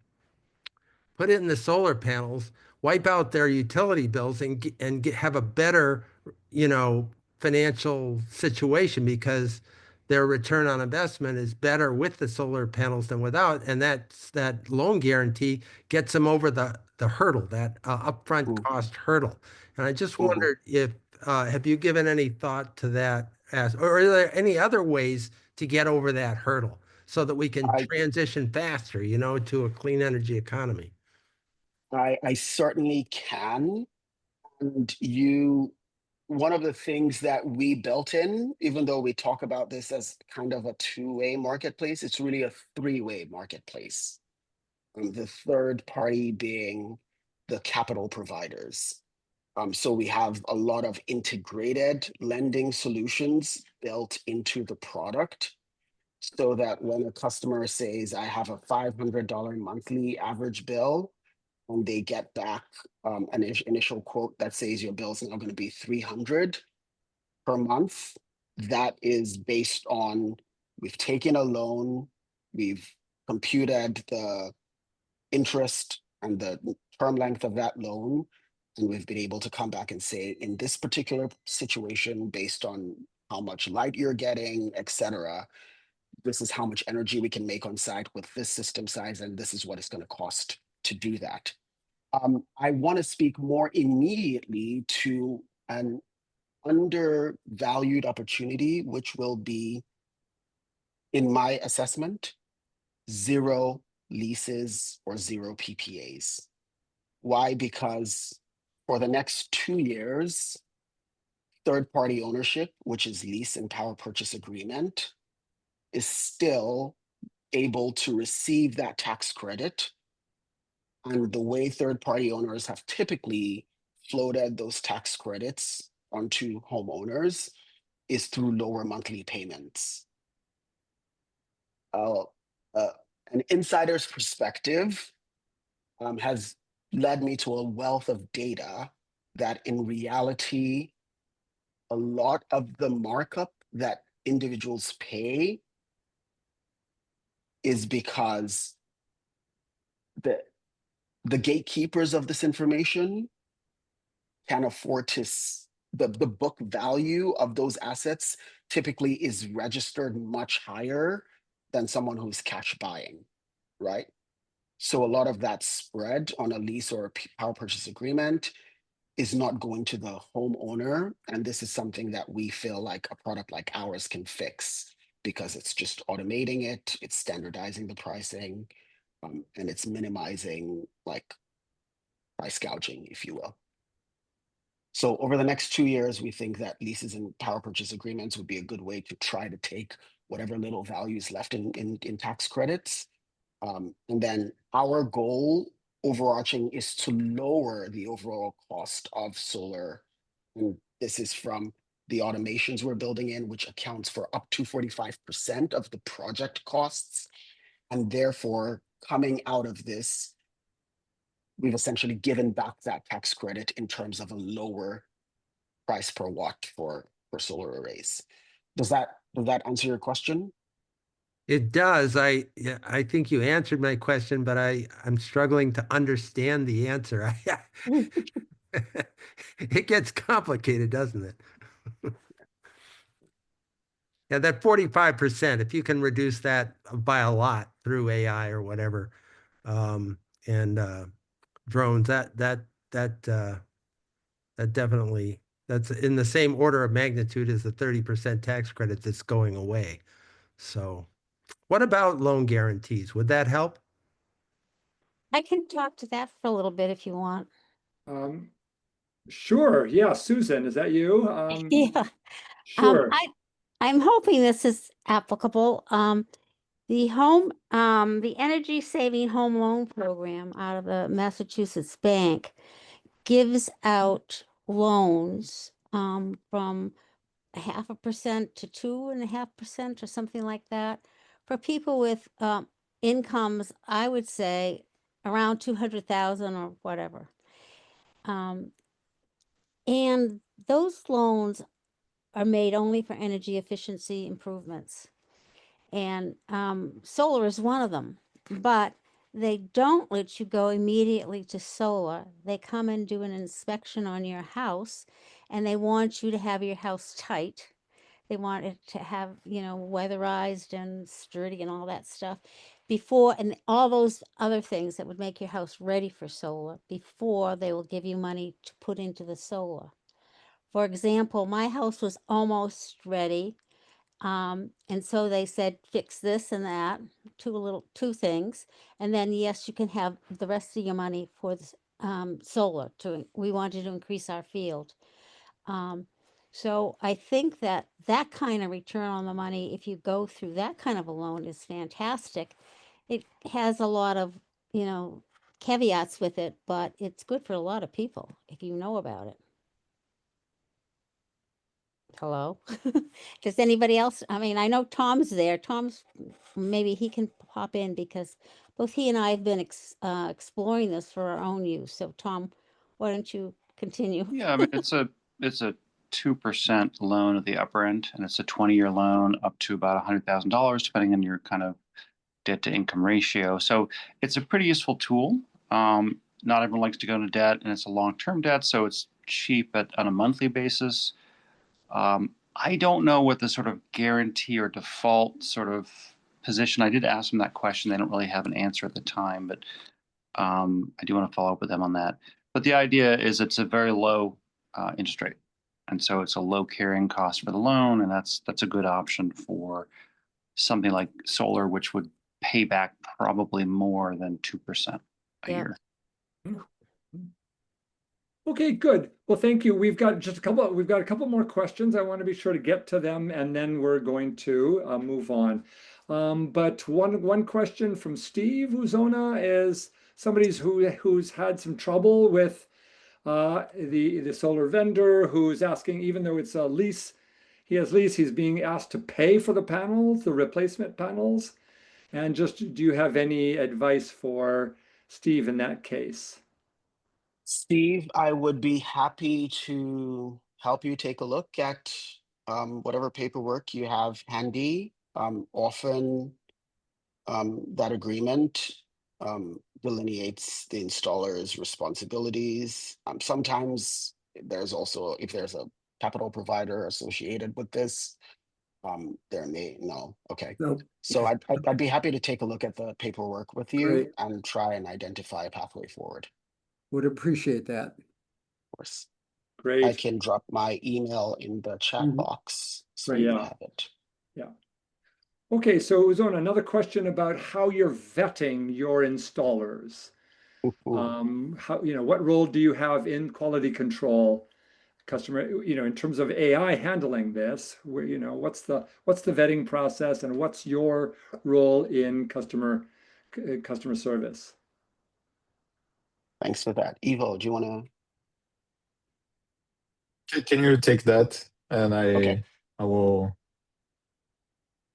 put it in the solar panels, wipe out their utility bills, and have a better, you know, financial situation because their return on investment is better with the solar panels than without, and that loan guarantee gets them over the hurdle, that upfront Mhm. cost hurdle. And I just Mhm. wondered if have you given any thought to that, or are there any other ways to get over that hurdle so that we can I transition faster, you know, to a clean energy economy? I certainly can. And one of the things that we built in, even though we talk about this as kind of a two-way marketplace, it's really a three-way marketplace. The third party being the capital providers. So we have a lot of integrated lending solutions built into the product so that when a customer says, I have a $500 monthly average bill, and they get back an initial quote that says your bill is now going to be 300 per month, that is based on we've taken a loan, we've computed the interest and the term length of that loan, and we've been able to come back and say, in this particular situation, based on how much light you're getting, etc., this is how much energy we can make on site with this system size, and this is what it's going to cost to do that. I want to speak more immediately to an undervalued opportunity, which will be, in my assessment, zero leases or zero PPAs. Why? Because for the next 2 years, third-party ownership, which is lease and power purchase agreement, is still able to receive that tax credit. And the way third-party owners have typically floated those tax credits onto homeowners is through lower monthly payments. Uh, uh, an insider's perspective has led me to a wealth of data that in reality, a lot of the markup that individuals pay is because the the gatekeepers of this information can afford to the book value of those assets typically is registered much higher than someone who's cash buying, right? So a lot of that spread on a lease or a power purchase agreement is not going to the homeowner. And this is something that we feel like a product like ours can fix because it's just automating it, it's standardizing the pricing, and it's minimizing like price gouging, if you will. So over the next 2 years, we think that leases and power purchase agreements would be a good way to try to take whatever little value is left in tax credits. And then our goal overarching is to lower the overall cost of solar. And this is from the automations we're building in, which accounts for up to 45% of the project costs. And therefore, coming out of this, we've essentially given back that tax credit in terms of a lower price per watt for solar arrays. Does that answer your question? It does. Yeah, I think you answered my question, but I'm struggling to understand the answer. It gets complicated, doesn't it? Yeah, that 45%, if you can reduce that by a lot through AI or whatever, and drones, that definitely, that's in the same order of magnitude as the 30% tax credit that's going away. So what about loan guarantees? Would that help? I can talk to that for a little bit if you want. Um, sure. Yeah, Susan, is that you? Yeah. Sure. I'm hoping this is applicable. The Energy Saving Home Loan Program out of the Massachusetts Bank gives out loans from 0.5% to 2.5% or something like that for people with incomes, I would say around 200,000 or whatever. And those loans are made only for energy efficiency improvements. And solar is one of them, but they don't let you go immediately to solar. They come and do an inspection on your house, and they want you to have your house tight. They want it to have, weatherized and sturdy and all that stuff before, and all those other things that would make your house ready for solar before they will give you money to put into the solar. For example, my house was almost ready. And so they said, fix this and that, two things. And then, yes, you can have the rest of your money for the solar. We wanted to increase our field. So I think that kind of return on the money, if you go through that kind of a loan, is fantastic. It has a lot of, caveats with it, but it's good for a lot of people if you know about it. Hello? Does anybody else? I mean, I know Tom's there. Maybe he can pop in because both he and I have been exploring this for our own use. So Tom, why don't you continue? Yeah, I mean, it's a 2% loan at the upper end, and it's a 20-year loan up to about $100,000, depending on your kind of debt to income ratio. So it's a pretty useful tool. Not everyone likes to go into debt, and it's a long-term debt, so it's cheap on a monthly basis. I don't know what the sort of guarantee or default sort of position. I did ask them that question. They don't really have an answer at the time, but I do want to follow up with them on that. But the idea is it's a very low interest rate, and so it's a low carrying cost for the loan, and that's a good option for something like solar, which would pay back probably more than 2% a year. Okay, good. Well, thank you. We've got a couple more questions. I want to be sure to get to them, and then we're going to move on. But one question from Steve Uzona is somebody who's had some trouble with the solar vendor, who's asking, even though it's a lease, he's being asked to pay for the panels, the replacement panels. And just, do you have any advice for Steve in that case? Steve, I would be happy to help you take a look at whatever paperwork you have handy. Often that agreement delineates the installer's responsibilities. Sometimes there's also, if there's a capital provider associated with this, there may, no, okay. No. So I'd be happy to take a look at the paperwork with you Great. and try and identify a pathway forward. Would appreciate that. Of course. I Great. can drop my email in the chat box so Right, you yeah. have it. Yeah. Okay, so Uzona, another question about how you're vetting your installers. What role do you have in quality control, customer, in terms of AI handling this? What's the vetting process, and what's your role in customer service? Thanks for that. Ivo, do you want to? Can you take that? And Okay, I will.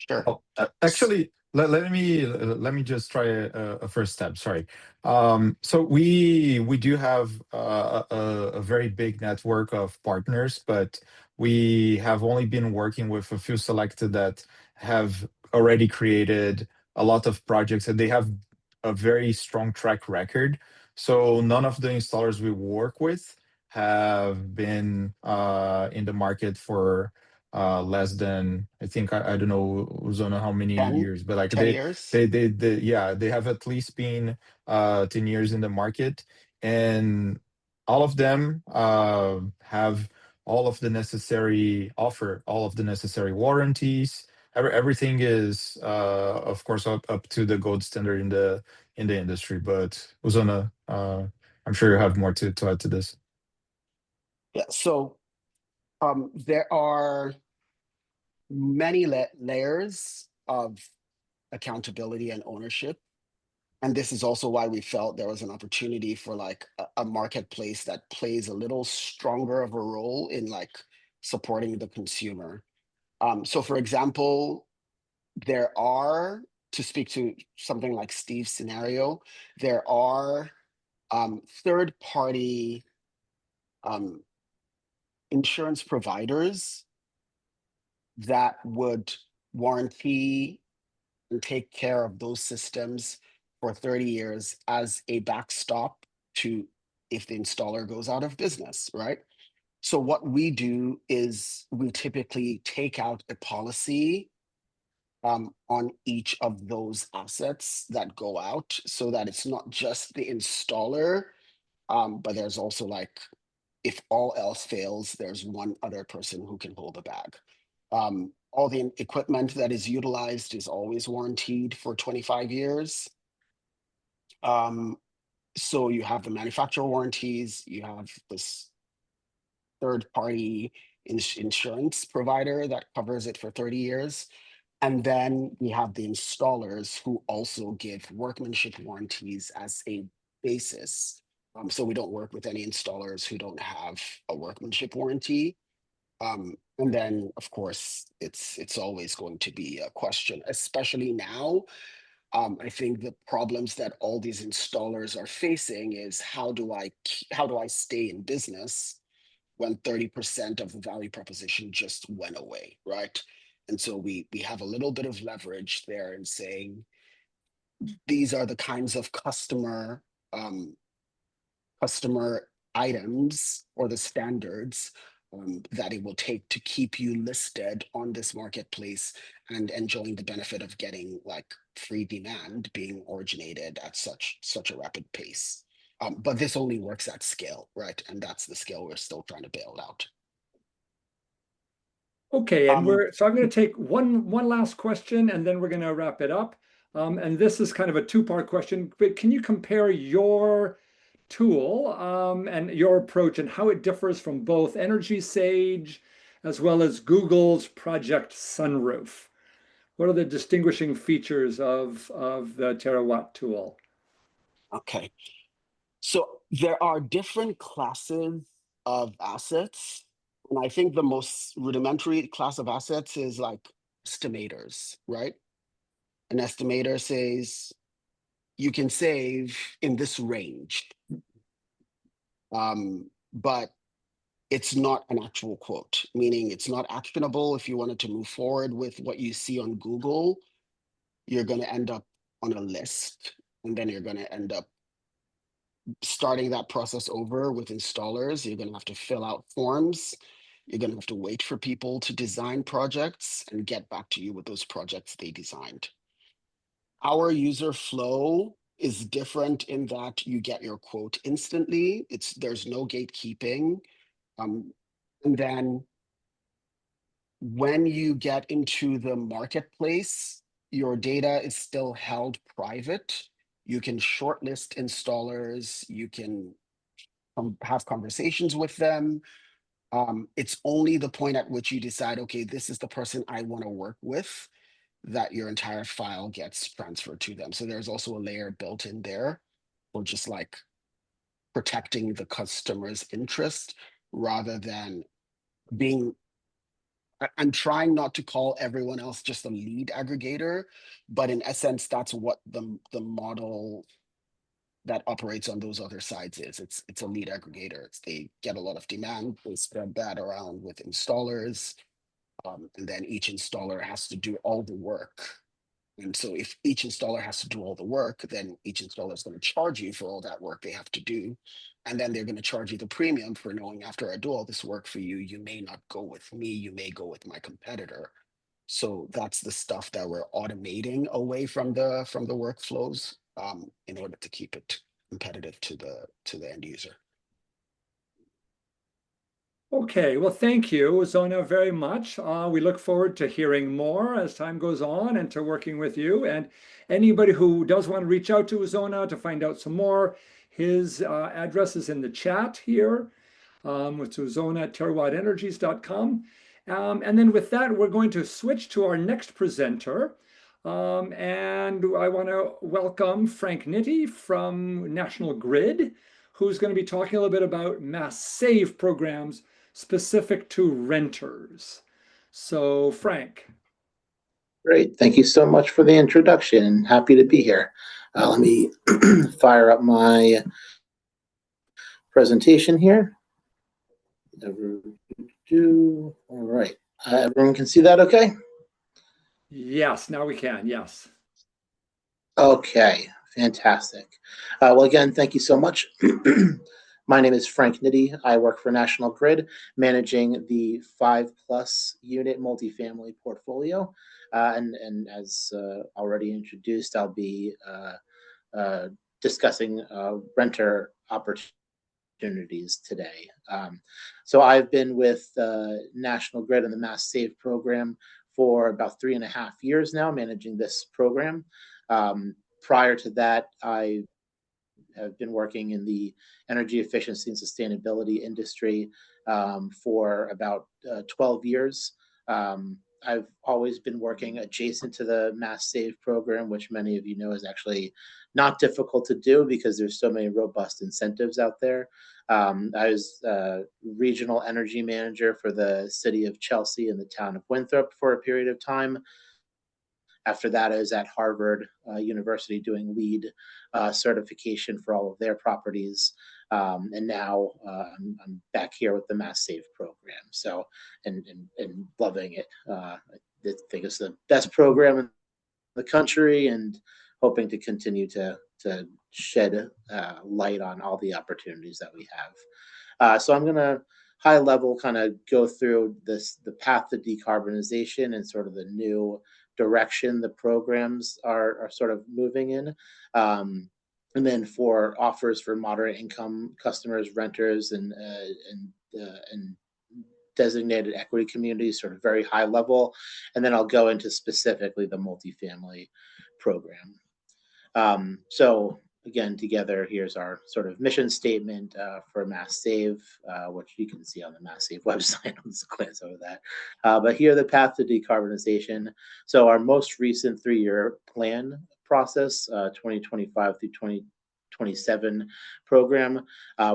sure. Oh, actually, let me just try a first step. Sorry. So we do have a very big network of partners, but we have only been working with a few selected that have already created a lot of projects, and they have a very strong track record. So none of the installers we work with have been in the market for less than, I think, I don't know, Uzona, how many 10, years, but like 10 years. they have at least been 10 years in the market, and all of them have all of the necessary warranties. Everything is of course up to the gold standard in the industry. But Uzona, I'm sure you have more to add to this. Yeah, so there are many layers of accountability and ownership. And this is also why we felt there was an opportunity for like a marketplace that plays a little stronger of a role in like supporting the consumer. So for example, there are, to speak to something like Steve's scenario, there are third-party insurance providers that would warranty and take care of those systems for 30 years as a backstop to if the installer goes out of business, right? So what we do is we typically take out a policy on each of those assets that go out so that it's not just the installer, but there's also like, if all else fails, there's one other person who can hold the bag. All the equipment that is utilized is always warranted for 25 years. So you have the manufacturer warranties, you have this third-party insurance provider that covers it for 30 years. And then we have the installers who also give workmanship warranties as a basis. So we don't work with any installers who don't have a workmanship warranty. And then, of course, it's always going to be a question, especially now. I think the problems that all these installers are facing is how do I stay in business when 30% of the value proposition just went away, right? And so we have a little bit of leverage there in saying these are the kinds of customer items or the standards that it will take to keep you listed on this marketplace and enjoying the benefit of getting like free demand being originated at such a rapid pace. But this only works at scale, right? And that's the scale we're still trying to build out. Okay, and I'm going to take one last question, and then we're going to wrap it up. And this is kind of a two-part question, but can you compare your tool and your approach and how it differs from both EnergySage as well as Google's Project Sunroof? What are the distinguishing features of the Terawatt tool? Okay, so there are different classes of assets. And I think the most rudimentary class of assets is like estimators, right? An estimator says you can save in this range. But it's not an actual quote, meaning it's not actionable. If you wanted to move forward with what you see on Google, you're going to end up on a list, and then you're going to end up starting that process over with installers. You're going to have to fill out forms. You're going to have to wait for people to design projects and get back to you with those projects they designed. Our user flow is different in that you get your quote instantly. There's no gatekeeping. And then when you get into the marketplace, your data is still held private. You can shortlist installers, you can have conversations with them. It's only the point at which you decide, okay, this is the person I want to work with, that your entire file gets transferred to them. So there's also a layer built in there for just like protecting the customer's interest rather than being, I'm trying not to call everyone else just a lead aggregator, but in essence, that's what the model that operates on those other sides is. It's a lead aggregator. They get a lot of demand, they spread that around with installers, and then each installer has to do all the work And so if each installer has to do all the work, then each installer is going to charge you for all that work they have to do. And then they're going to charge you the premium for knowing after I do all this work for you, you may not go with me, you may go with my competitor. So that's the stuff that we're automating away from the workflows, in order to keep it competitive to the end user. Okay, well, thank you, Zona, very much. We look forward to hearing more as time goes on and to working with you. And anybody who does want to reach out to Zona to find out some more, his address is in the chat here, which is zona@terawattenergies.com. And then with that, we're going to switch to our next presenter. And I want to welcome Frank Nitti from National Grid, who's going to be talking a little bit about mass save programs specific to renters. So, Frank. Great. Thank you so much for the introduction. Happy to be here. Let me fire up my presentation here. All right. Everyone can see that okay? Yes, now we can. Yes. Okay. Fantastic. Well, again, thank you so much. My name is Frank Nitti. I work for National Grid, managing the 5+ unit multifamily portfolio. And as already introduced, I'll be discussing renter opportunities today. So I've been with National Grid and the Mass Save program for about 3.5 years now, managing this program. Prior to that, I have been working in the energy efficiency and sustainability industry for about 12 years. I've always been working adjacent to the Mass Save program, which many of you know is actually not difficult to do because there's so many robust incentives out there. I was regional energy manager for the city of Chelsea and the town of Winthrop for a period of time. After that, I was at Harvard University doing LEED certification for all of their properties. And now I'm back here with the Mass Save program. So, and loving it. I think it's the best program in the country and hoping to continue to shed light on all the opportunities that we have. So I'm going to high level kind of go through the path to decarbonization and sort of the new direction the programs are sort of moving in. And then for offers for moderate income customers, renters, and designated equity communities, sort of very high level. And then I'll go into specifically the multifamily program. So again, together, here's our sort of mission statement for Mass Save, which you can see on the Mass Save website. Let's glance over that. But here, the path to decarbonization. So our most recent 3-year plan process, 2025 through 2027 program,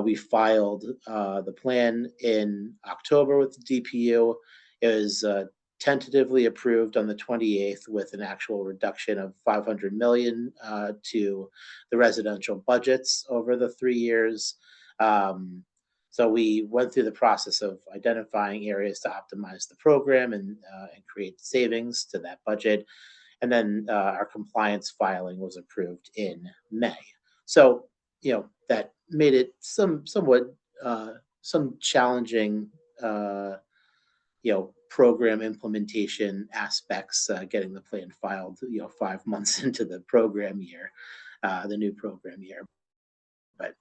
we filed the plan in October with the DPU. It was tentatively approved on the 28th with an actual reduction of $500 million to the residential budgets over the 3 years. So we went through the process of identifying areas to optimize the program and create savings to that budget. And then our compliance filing was approved in May. So, you know, that made it somewhat some challenging, program implementation aspects, getting the plan filed, 5 months into the program year, the new program year. But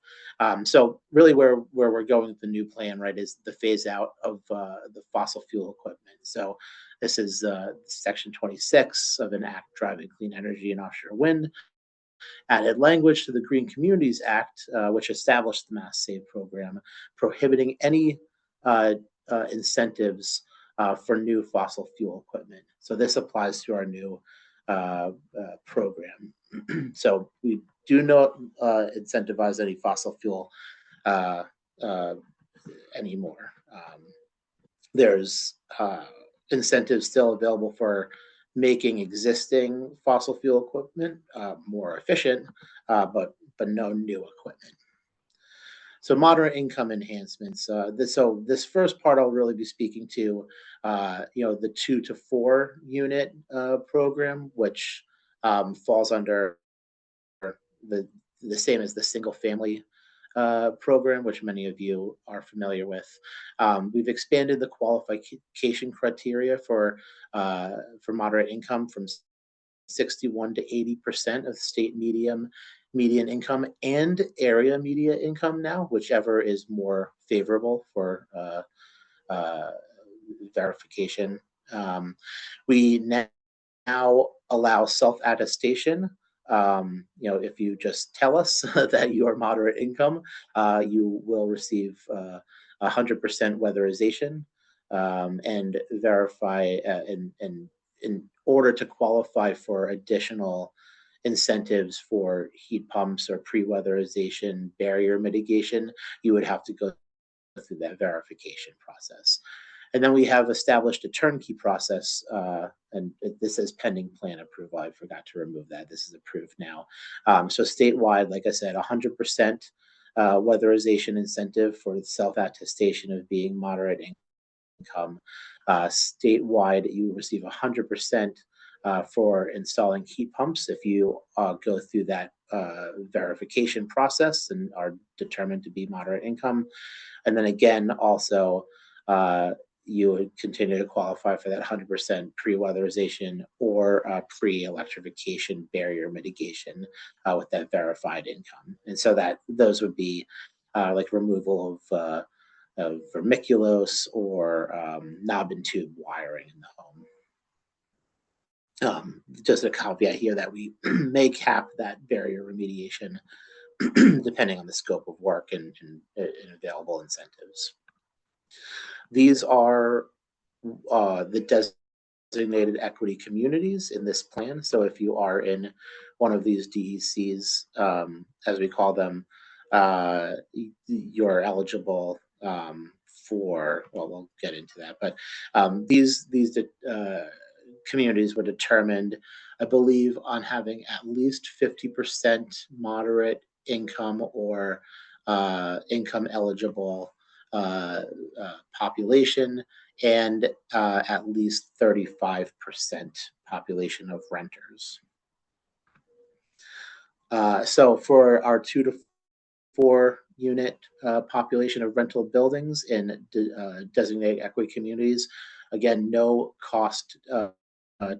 so really where we're going with the new plan, right, is the phase out of the fossil fuel equipment. So this is section 26 of an act driving clean energy and offshore wind. Added language to the Green Communities Act, which established the Mass Save program, prohibiting any incentives for new fossil fuel equipment. So this applies to our new program. So we do not incentivize any fossil fuel anymore. There's incentives still available for making existing fossil fuel equipment more efficient, but no new equipment. So moderate income enhancements. This first part I'll really be speaking to, the 2 to 4 unit program, which falls under the same as the single family program, which many of you are familiar with. We've expanded the qualification criteria for moderate income from 61 to 80% of state median income and area median income now, whichever is more favorable for verification. We now allow self-attestation. If you just tell us that you are moderate income, you will receive 100% weatherization and verify in order to qualify for additional incentives for heat pumps or pre-weatherization barrier mitigation, you would have to go through that verification process. And then we have established a turnkey process, and this is pending plan approval. I forgot to remove that. This is approved now. So statewide, like I said, 100% weatherization incentive for self-attestation of being moderate income. Statewide, you receive 100% for installing heat pumps if you go through that verification process and are determined to be moderate income. And then again, also, you would continue to qualify for that 100% pre-weatherization or pre-electrification barrier mitigation with that verified income. And so those would be like removal of vermiculose or knob and tube wiring in the home. Just a caveat here that we may cap that barrier remediation depending on the scope of work and available incentives. These are the designated equity communities in this plan. So if you are in one of these DECs, as we call them, you're eligible for, well, we'll get into that, but these communities were determined, I believe, on having at least 50% moderate income or income eligible population and at least 35% population of renters. So for our 2 to 4 unit population of rental buildings in designated equity communities, again, no cost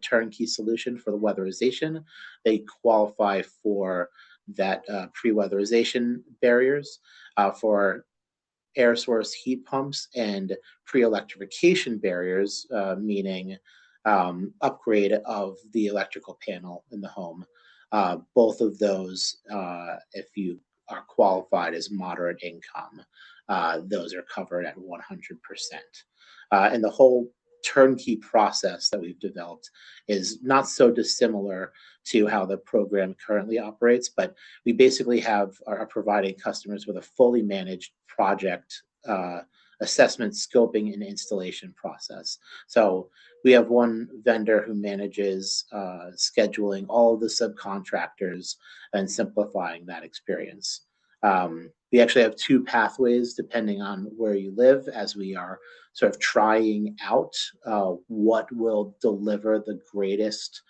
turnkey solution for the weatherization. They qualify for that pre-weatherization barriers for air source heat pumps and pre-electrification barriers, meaning upgrade of the electrical panel in the home. Both of those, if you are qualified as moderate income, those are covered at 100%. And the whole turnkey process that we've developed is not so dissimilar to how the program currently operates, but we basically are providing customers with a fully managed project assessment, scoping, and installation process. So we have one vendor who manages scheduling all of the subcontractors and simplifying that experience. We actually have 2 pathways depending on where you live, as we are sort of trying out what will deliver the greatest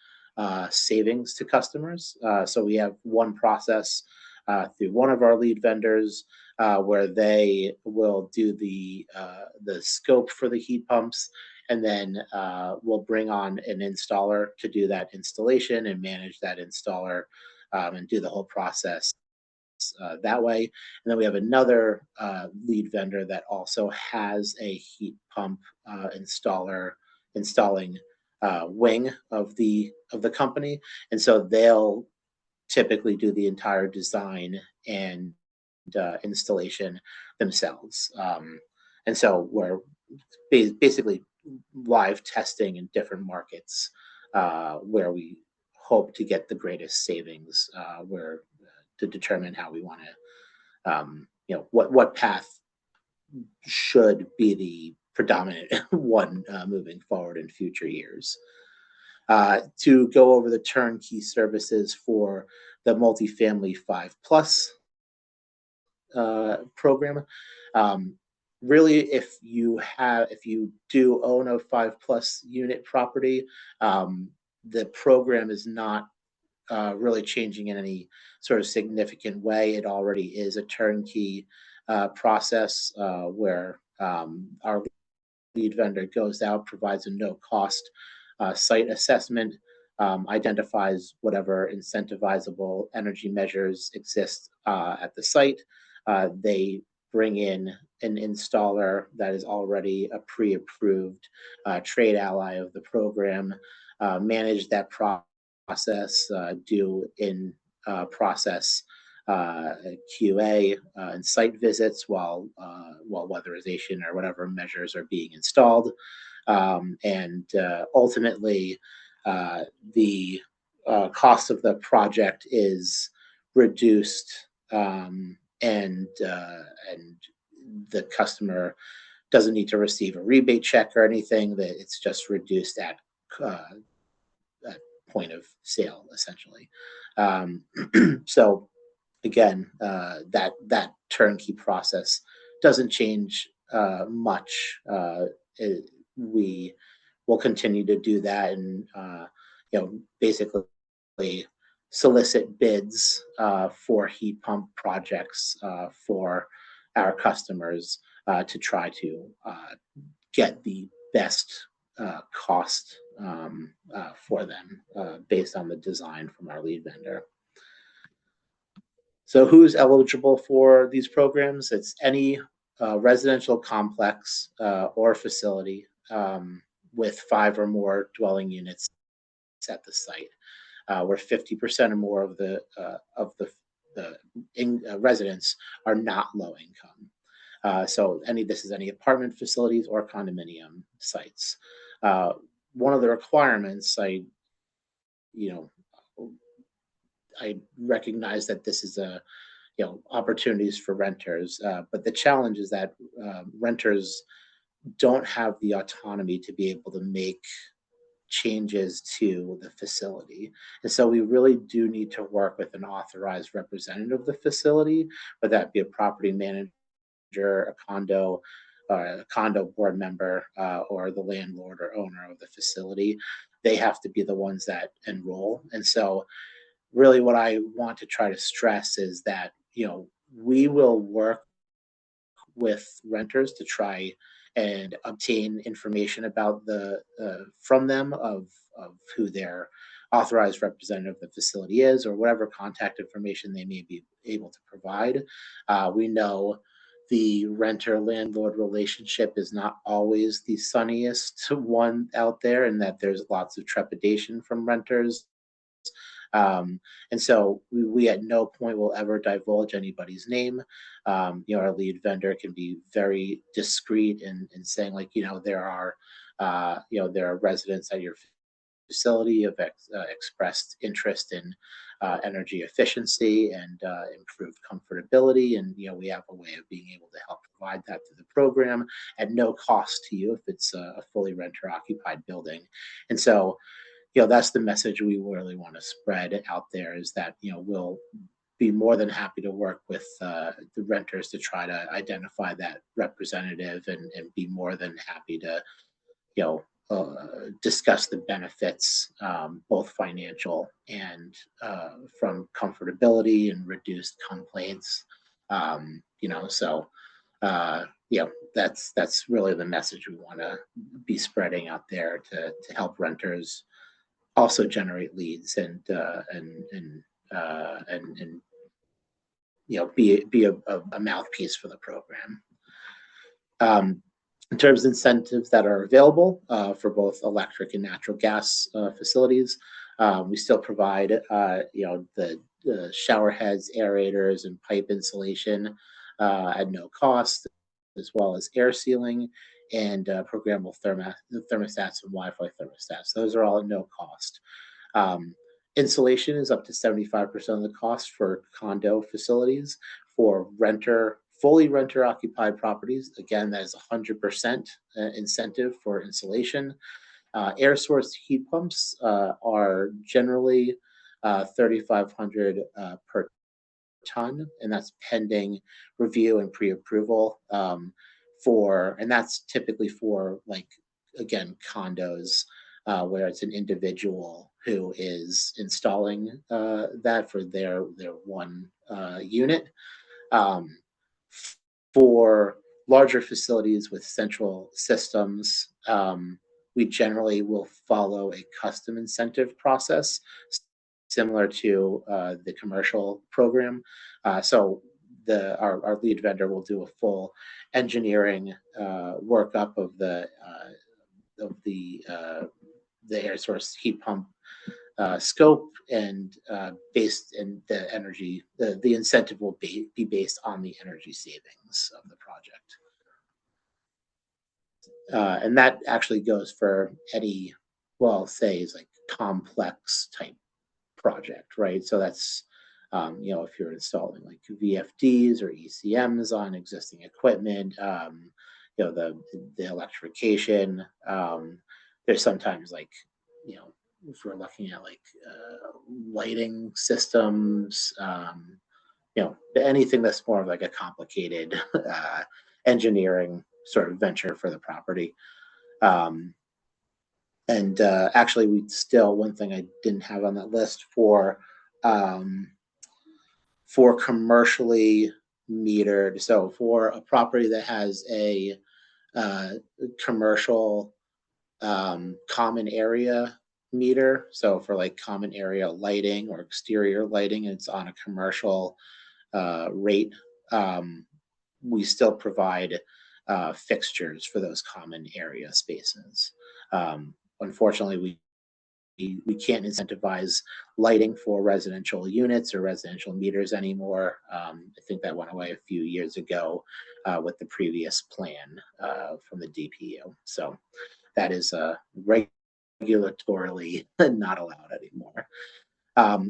savings to customers. So we have one process through one of our lead vendors where they will do the scope for the heat pumps, and then we'll bring on an installer to do that installation and manage that installer and do the whole process that way. And then we have another lead vendor that also has a heat pump installing wing of the company, and so they'll typically do the entire design and installation themselves. And so we're basically live testing in different markets where we hope to get the greatest savings, where to determine how we want to, what path should be the predominant one moving forward in future years. To go over the turnkey services for the multifamily 5+ program. Really, if you do own a 5+ unit property, the program is not really changing in any sort of significant way. It already is a turnkey process where our lead vendor goes out, provides a no-cost site assessment, identifies whatever incentivizable energy measures exist at the site. They bring in an installer that is already a pre-approved trade ally of the program, manage that process, do in process QA and site visits while weatherization or whatever measures are being installed, and ultimately the cost of the project is reduced, and the customer doesn't need to receive a rebate check or anything. That it's just reduced at point of sale, essentially. So again, that turnkey process doesn't change much. We will continue to do that, and basically solicit bids for heat pump projects for our customers to try to get the best cost for them based on the design from our lead vendor. So who's eligible for these programs? It's any residential complex or facility with 5 or more dwelling units at the site, where 50% or more of the residents are not low income. So this is any apartment facilities or condominium sites. One of the requirements, I recognize that this is opportunities for renters, but the challenge is that renters don't have the autonomy to be able to make changes to the facility. And so we really do need to work with an authorized representative of the facility, whether that be a property manager, a condo board member, or the landlord or owner of the facility. They have to be the ones that enroll. And so really what I want to try to stress is that, we will work with renters to try and obtain information about from them of who their authorized representative of the facility is, or whatever contact information they may be able to provide. We know the renter-landlord relationship is not always the sunniest one out there, and that there's lots of trepidation from renters. And so we at no point will ever divulge anybody's name. Our lead vendor can be very discreet in saying, like, there are residents at your facility have expressed interest in energy efficiency and improved comfortability, and we have a way of being able to help provide that through the program at no cost to you if it's a fully renter occupied building. And so that's the message we really want to spread out there, is that we'll be more than happy to work with the renters to try to identify that representative, and be more than happy to discuss the benefits, both financial and from comfortability and reduced complaints. That's really the message we want to be spreading out there to help renters also generate leads and be a mouthpiece for the program. In terms of incentives that are available for both electric and natural gas facilities, we still provide the shower heads, aerators, and pipe insulation at no cost, as well as air sealing and programmable thermostats and Wi-Fi thermostats. Those are all at no cost. Insulation is up to 75% of the cost for condo facilities. For fully renter occupied properties, again, that is 100% incentive for insulation. Air source heat pumps are generally $3,500 per ton, and that's pending review and pre-approval. And that's typically for, like, again, condos where it's an individual who is installing that for their one unit. For larger facilities with central systems, we generally will follow a custom incentive process similar to the commercial program. So our lead vendor will do a full engineering workup of the air source heat pump scope, and based in the energy, the incentive will be based on the energy savings of the project. And that actually goes for any, well, say is like complex type project, right? So that's, if you're installing like VFDs or ECMs on existing equipment, the electrification, there's sometimes like, if we're looking at like lighting systems, anything that's more of like a complicated engineering sort of venture for the property. And actually, one thing I didn't have on that list for commercially metered. So for a property that has a commercial common area meter, so for like common area lighting or exterior lighting, it's on a commercial rate, we still provide fixtures for those common area spaces. Unfortunately, we can't incentivize lighting for residential units or residential meters anymore. I think that went away a few years ago with the previous plan from the DPU. So that is regulatorily not allowed anymore.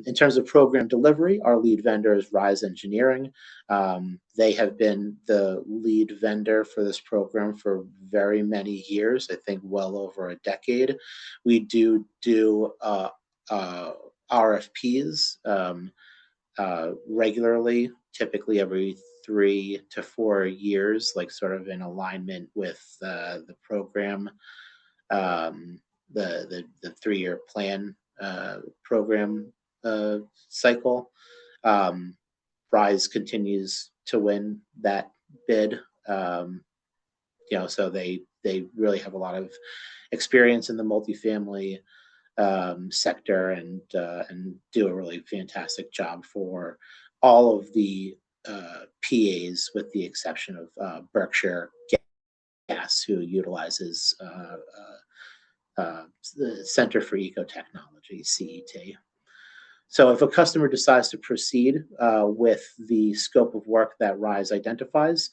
In terms of program delivery, our lead vendor is Rise Engineering. They have been the lead vendor for this program for very many years, I think well over a decade. We do RFPs regularly, typically every 3 to 4 years, like sort of in alignment with the program, the 3-year plan program cycle. Rise continues to win that bid. So they really have a lot of experience in the multifamily sector, and do a really fantastic job for all of the PAs, with the exception of Berkshire Gas, who utilizes the Center for Ecotechnology, CET. So if a customer decides to proceed with the scope of work that Rise identifies,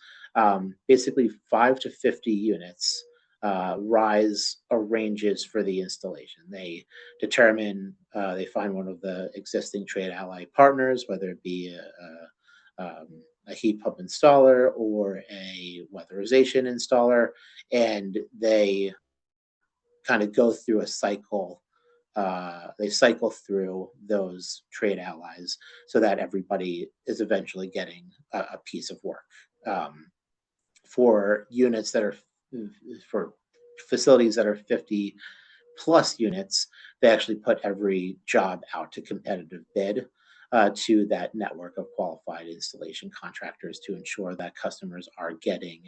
basically 5 to 50 units, Rise arranges for the installation. They determine, they find one of the existing trade ally partners, whether it be a heat pump installer or a weatherization installer, and they kind of go through a cycle. They cycle through those trade allies so that everybody is eventually getting a piece of work. For units that are, for facilities that are 50 plus units, they actually put every job out to competitive bid to that network of qualified installation contractors to ensure that customers are getting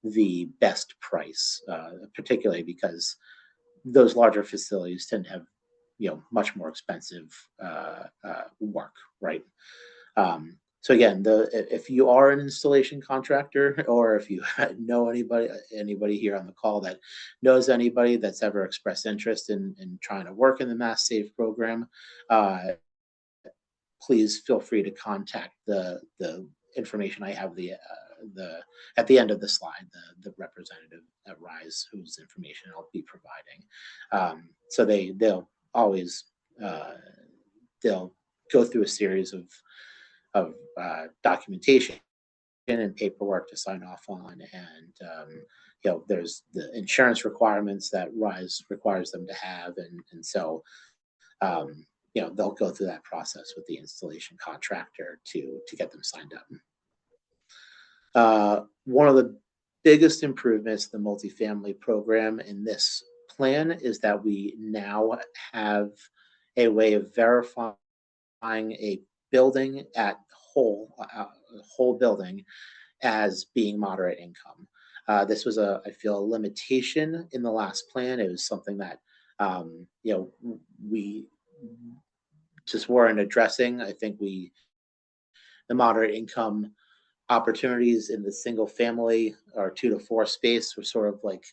the best price, particularly because those larger facilities tend to have much more expensive work, right? So again, if you are an installation contractor, or if you know anybody here on the call that knows anybody that's ever expressed interest in trying to work in the Mass Save program, please feel free to contact the information I have at the end of the slide, the representative at Rise, whose information I'll be providing. So they'll always they'll go through a series of documentation and paperwork to sign off on, and there's the insurance requirements that Rise requires them to have, and so they'll go through that process with the installation contractor to get them signed up. One of the biggest improvements to the multifamily program in this plan is that we now have a way of verifying a building at whole building as being moderate income. This was I feel, a limitation in the last plan. It was something that we just weren't addressing. I think the moderate income opportunities in the single family or 2 to 4 space were sort of like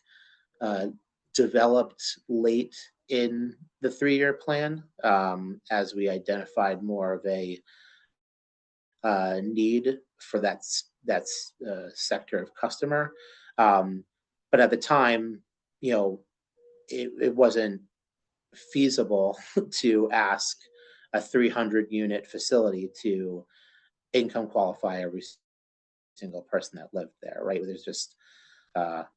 developed late in the 3-year plan, as we identified more of a need for that sector of customer. But at the time, it wasn't feasible to ask a 300 unit facility to income qualify every single person that lived there, right? There's just not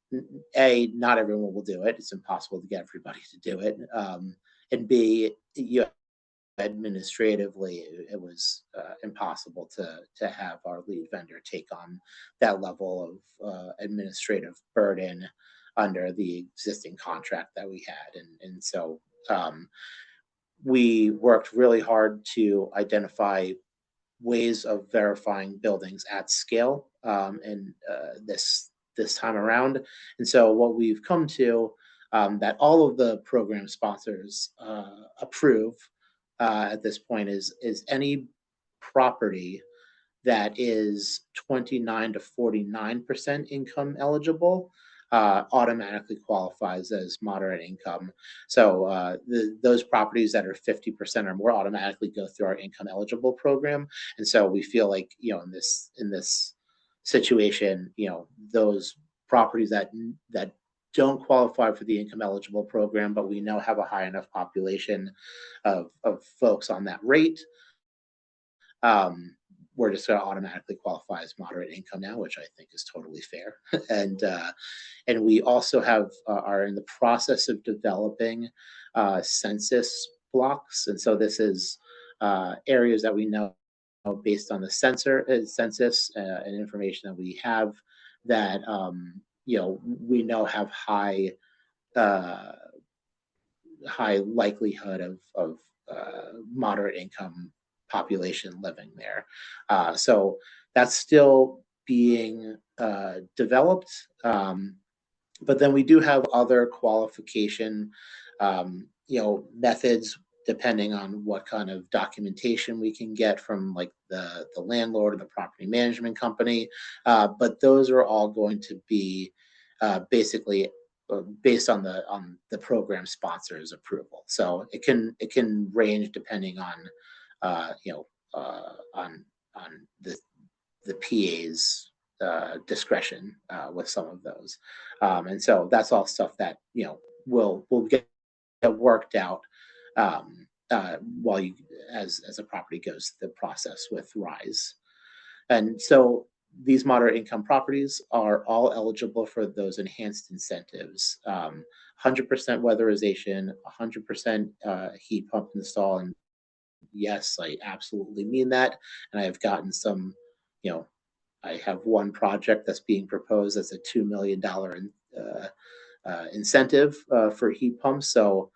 everyone will do it. It's impossible to get everybody to do it. And B, administratively, it was impossible to have our lead vendor take on that level of administrative burden under the existing contract that we had. And so we worked really hard to identify ways of verifying buildings at scale, and this time around. And so what we've come to, that all of the program sponsors approve at this point, is any property that is 29 to 49% income eligible automatically qualifies as moderate income. So those properties that are 50% or more automatically go through our income eligible program. And so we feel like, in this situation, those properties that don't qualify for the income eligible program, but we know have a high enough population of folks on that rate, we're just going to automatically qualify as moderate income now, which I think is totally fair. And we also are in the process of developing census blocks. And so this is areas that we know based on the census and information that we have that we know have high likelihood of moderate income population living there. So that's still being developed. But then we do have other qualification methods, depending on what kind of documentation we can get from like the landlord or the property management company. But those are all going to be basically based on the program sponsor's approval. So it can range depending on on the PA's discretion with some of those. And so that's all stuff that will get worked out while as a property goes through the process with RISE. And so these moderate income properties are all eligible for those enhanced incentives. 100% weatherization, 100% heat pump install. And yes, I absolutely mean that. And I have gotten some, I have one project that's being proposed as a $2 million incentive for heat pumps. So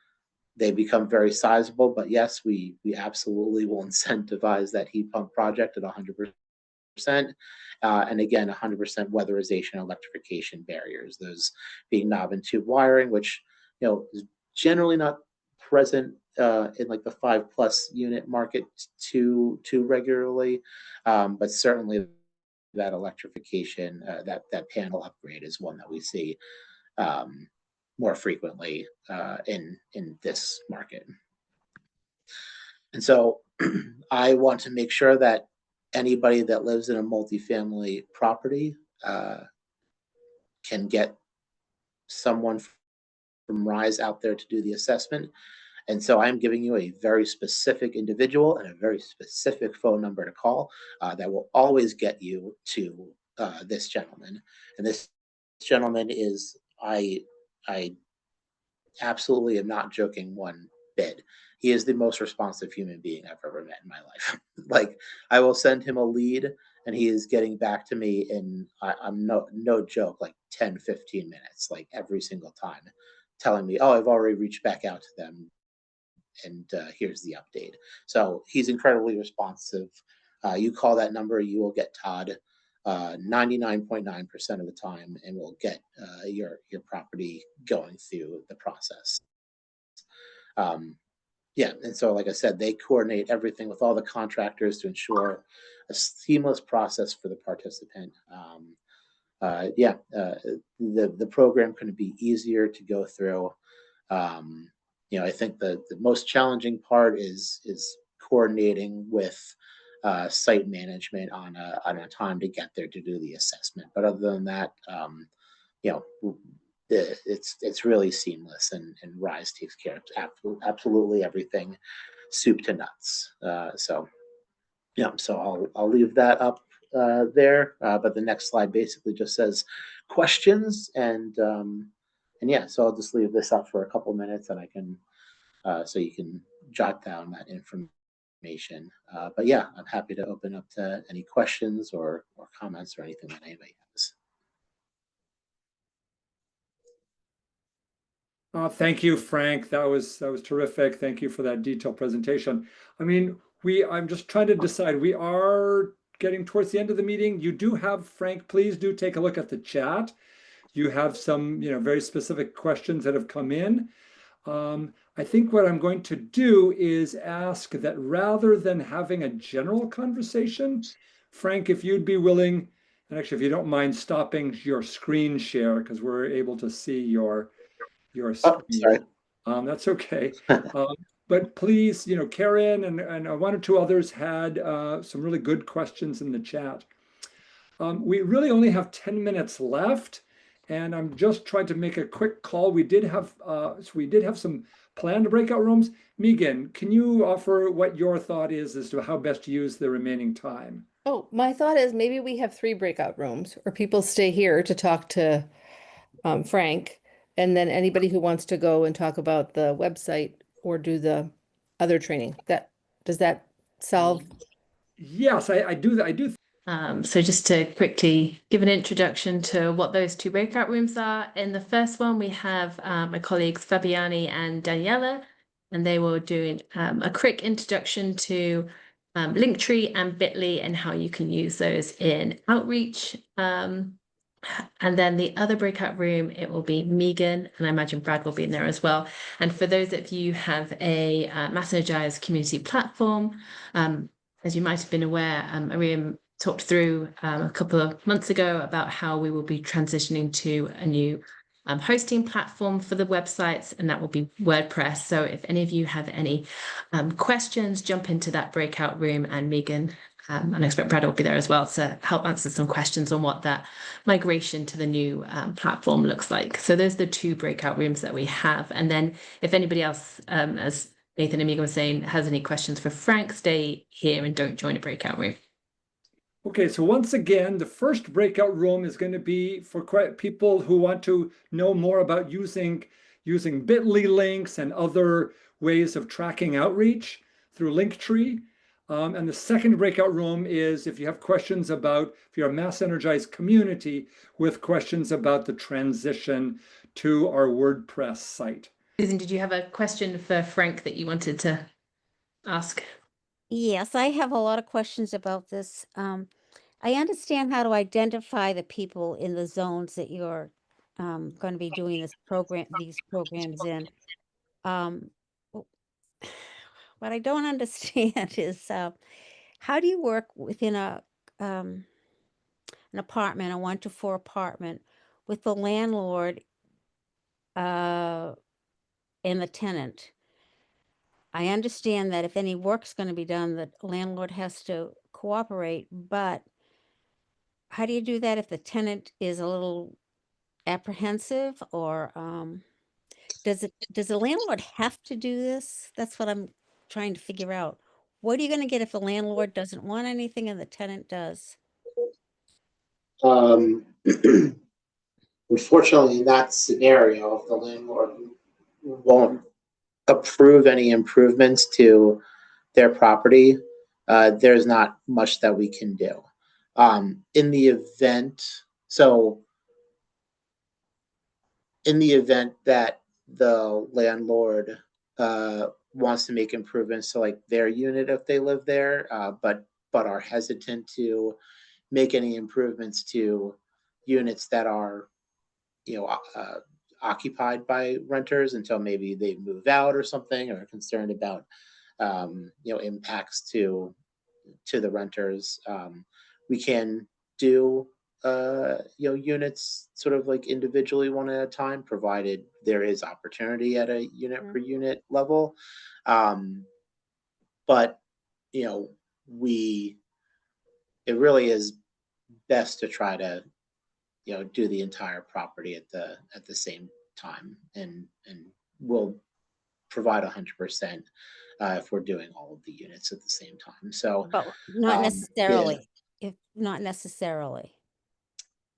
they become very sizable. But yes, we absolutely will incentivize that heat pump project at 100%. And again, 100% weatherization and electrification barriers, those being knob and tube wiring, which is generally not present in like the 5+ unit market too regularly, but certainly that electrification, that panel upgrade is one that we see more frequently in this market. And so I want to make sure that anybody that lives in a multifamily property can get someone from RISE out there to do the assessment. And so I'm giving you a very specific individual and a very specific phone number to call that will always get you to this gentleman. And this gentleman is, I absolutely am not joking one bit. He is the most responsive human being I've ever met in my life. Like, I will send him a lead and he is getting back to me in, I'm no joke, like 10, 15 minutes, like every single time, telling me, oh, I've already reached back out to them here's the update. So he's incredibly responsive. You call that number, you will get Todd 99.9% of the time, and will get your property going through the process. Yeah, and so like I said, they coordinate everything with all the contractors to ensure a seamless process for the participant. The program couldn't be easier to go through. I think the most challenging part is coordinating with site management on a time to get there to do the assessment. But other than that, it's really seamless, and Rise takes care of absolutely everything, soup to nuts. So I'll leave that up there. But the next slide basically just says questions, and yeah, so I'll just leave this up for a couple minutes, and I can so you can jot down that information. But yeah, I'm happy to open up to any questions or comments or anything that anybody has. Thank you, Frank. That was terrific. Thank you for that detailed presentation. I mean, I'm just trying to decide. We are getting towards the end of the meeting. You do have, Frank, please do take a look at the chat. You have some, very specific questions that have come in. I think what I'm going to do is ask that rather than having a general conversation, Frank, if you'd be willing, and actually, if you don't mind stopping your screen share, because we're able to see your screen. Sorry. That's okay. But please, Karen and one or two others had some really good questions in the chat. We really only have 10 minutes left, and I'm just trying to make a quick call. We did have some planned breakout rooms. Megan, can you offer what your thought is as to how best to use the remaining time? Oh, my thought is maybe we have 3 breakout rooms, or people stay here to talk to Frank, and then anybody who wants to go and talk about the website or do the other training. Does that solve? Yes, I do. So just to quickly give an introduction to what those 2 breakout rooms are. In the first one, we have my colleagues Fabiani and Daniela, and they will do a quick introduction to Linktree and Bitly and how you can use those in outreach. And then the other breakout room, it will be Megan, and I imagine Brad will be in there as well. And for those of you who have a MassEnergize community platform, as you might have been aware, Miriam talked through a couple of months ago about how we will be transitioning to a new hosting platform for the websites, and that will be WordPress. So if any of you have any questions, jump into that breakout room, and Megan, and I expect Brad will be there as well to help answer some questions on what that migration to the new platform looks like. So those are the 2 breakout rooms that we have. And then if anybody else, as Nathan and Megan were saying, has any questions for Frank, stay here and don't join a breakout room. Okay, so once again, the first breakout room is going to be for people who want to know more about using Bitly links and other ways of tracking outreach through Linktree. And the second breakout room is if you have questions if you're a MassEnergize community with questions about the transition to our WordPress site. Susan, did you have a question for Frank that you wanted to ask? Yes, I have a lot of questions about this. I understand how to identify the people in the zones that you're going to be doing these programs in. What I don't understand is how do you work within an apartment, a 1 to 4 apartment, with the landlord and the tenant? I understand that if any work's going to be done, the landlord has to cooperate, but how do you do that if the tenant is a little apprehensive, or does the landlord have to do this? That's what I'm trying to figure out. What are you going to get if the landlord doesn't want anything and the tenant does? Unfortunately, in that scenario, if the landlord won't approve any improvements to their property, there's not much that we can do. In the event that the landlord wants to make improvements to like their unit if they live there, but are hesitant to make any improvements to units that are, occupied by renters until maybe they move out or something, or are concerned about, impacts to the renters. We can do units sort of like individually one at a time, provided there is opportunity at a unit per unit level. But we it really is best to try to do the entire property at the same time, and we'll provide 100% if we're doing all of the units at the same time. So, But not yeah. necessarily. If not necessarily.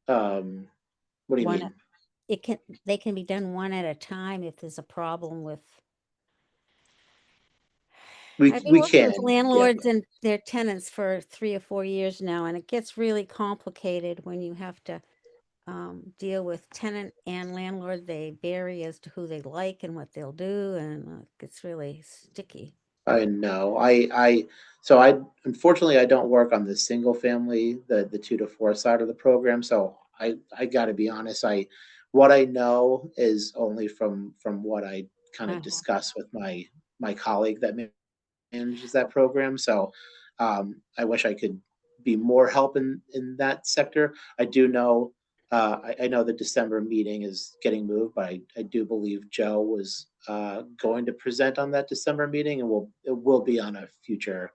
What do you One mean? they can be done one at a time if there's a problem with. I've been We working can, with landlords and their tenants for 3 or 4 years now, and it gets really complicated when you have to deal with tenant and landlord. They vary as to who they like and what they'll do, and it's really sticky. I know. I unfortunately I don't work on the single family, the 2 to 4 side of the program. So I got to be honest. What I know is only from what I kind of discuss with my colleague that manages that program. So I wish I could be more help in that sector. I do know. I know the December meeting is getting moved, but I do believe Joe was going to present on that December meeting, and it will be on a future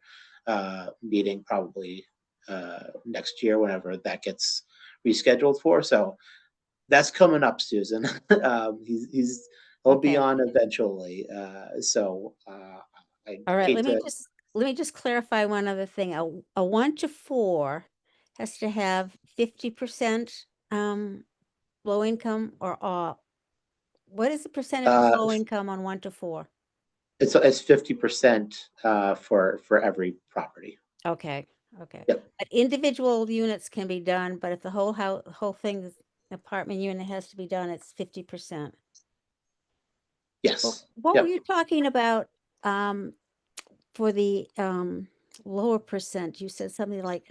meeting, probably next year, whenever that gets rescheduled for. So that's coming up, Susan. He'll be Okay. on eventually. I All right, hate to. let me just clarify one other thing. A 1 to 4 has to have 50% low income, or what is the percentage of low income on 1 to 4? It's 50% for every property. Okay. Yep. But individual units can be done, but if the whole thing, apartment unit has to be done, it's 50%. Yes. What Yep. were you talking about for the lower percent? You said something like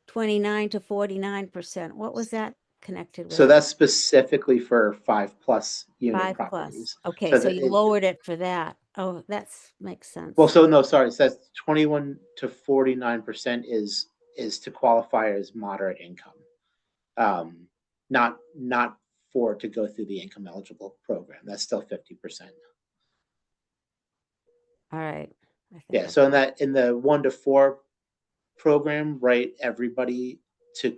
29 to 49%. What was that connected with? So that's specifically for 5+ unit 5+. properties. Okay, So so you lowered it for that. Oh, makes sense. well, so no, sorry, it says 21 to 49% is to qualify as moderate income. Not for to go through the income eligible program. That's still 50%. All right. Yeah. So in the 1 to 4 program, right, everybody to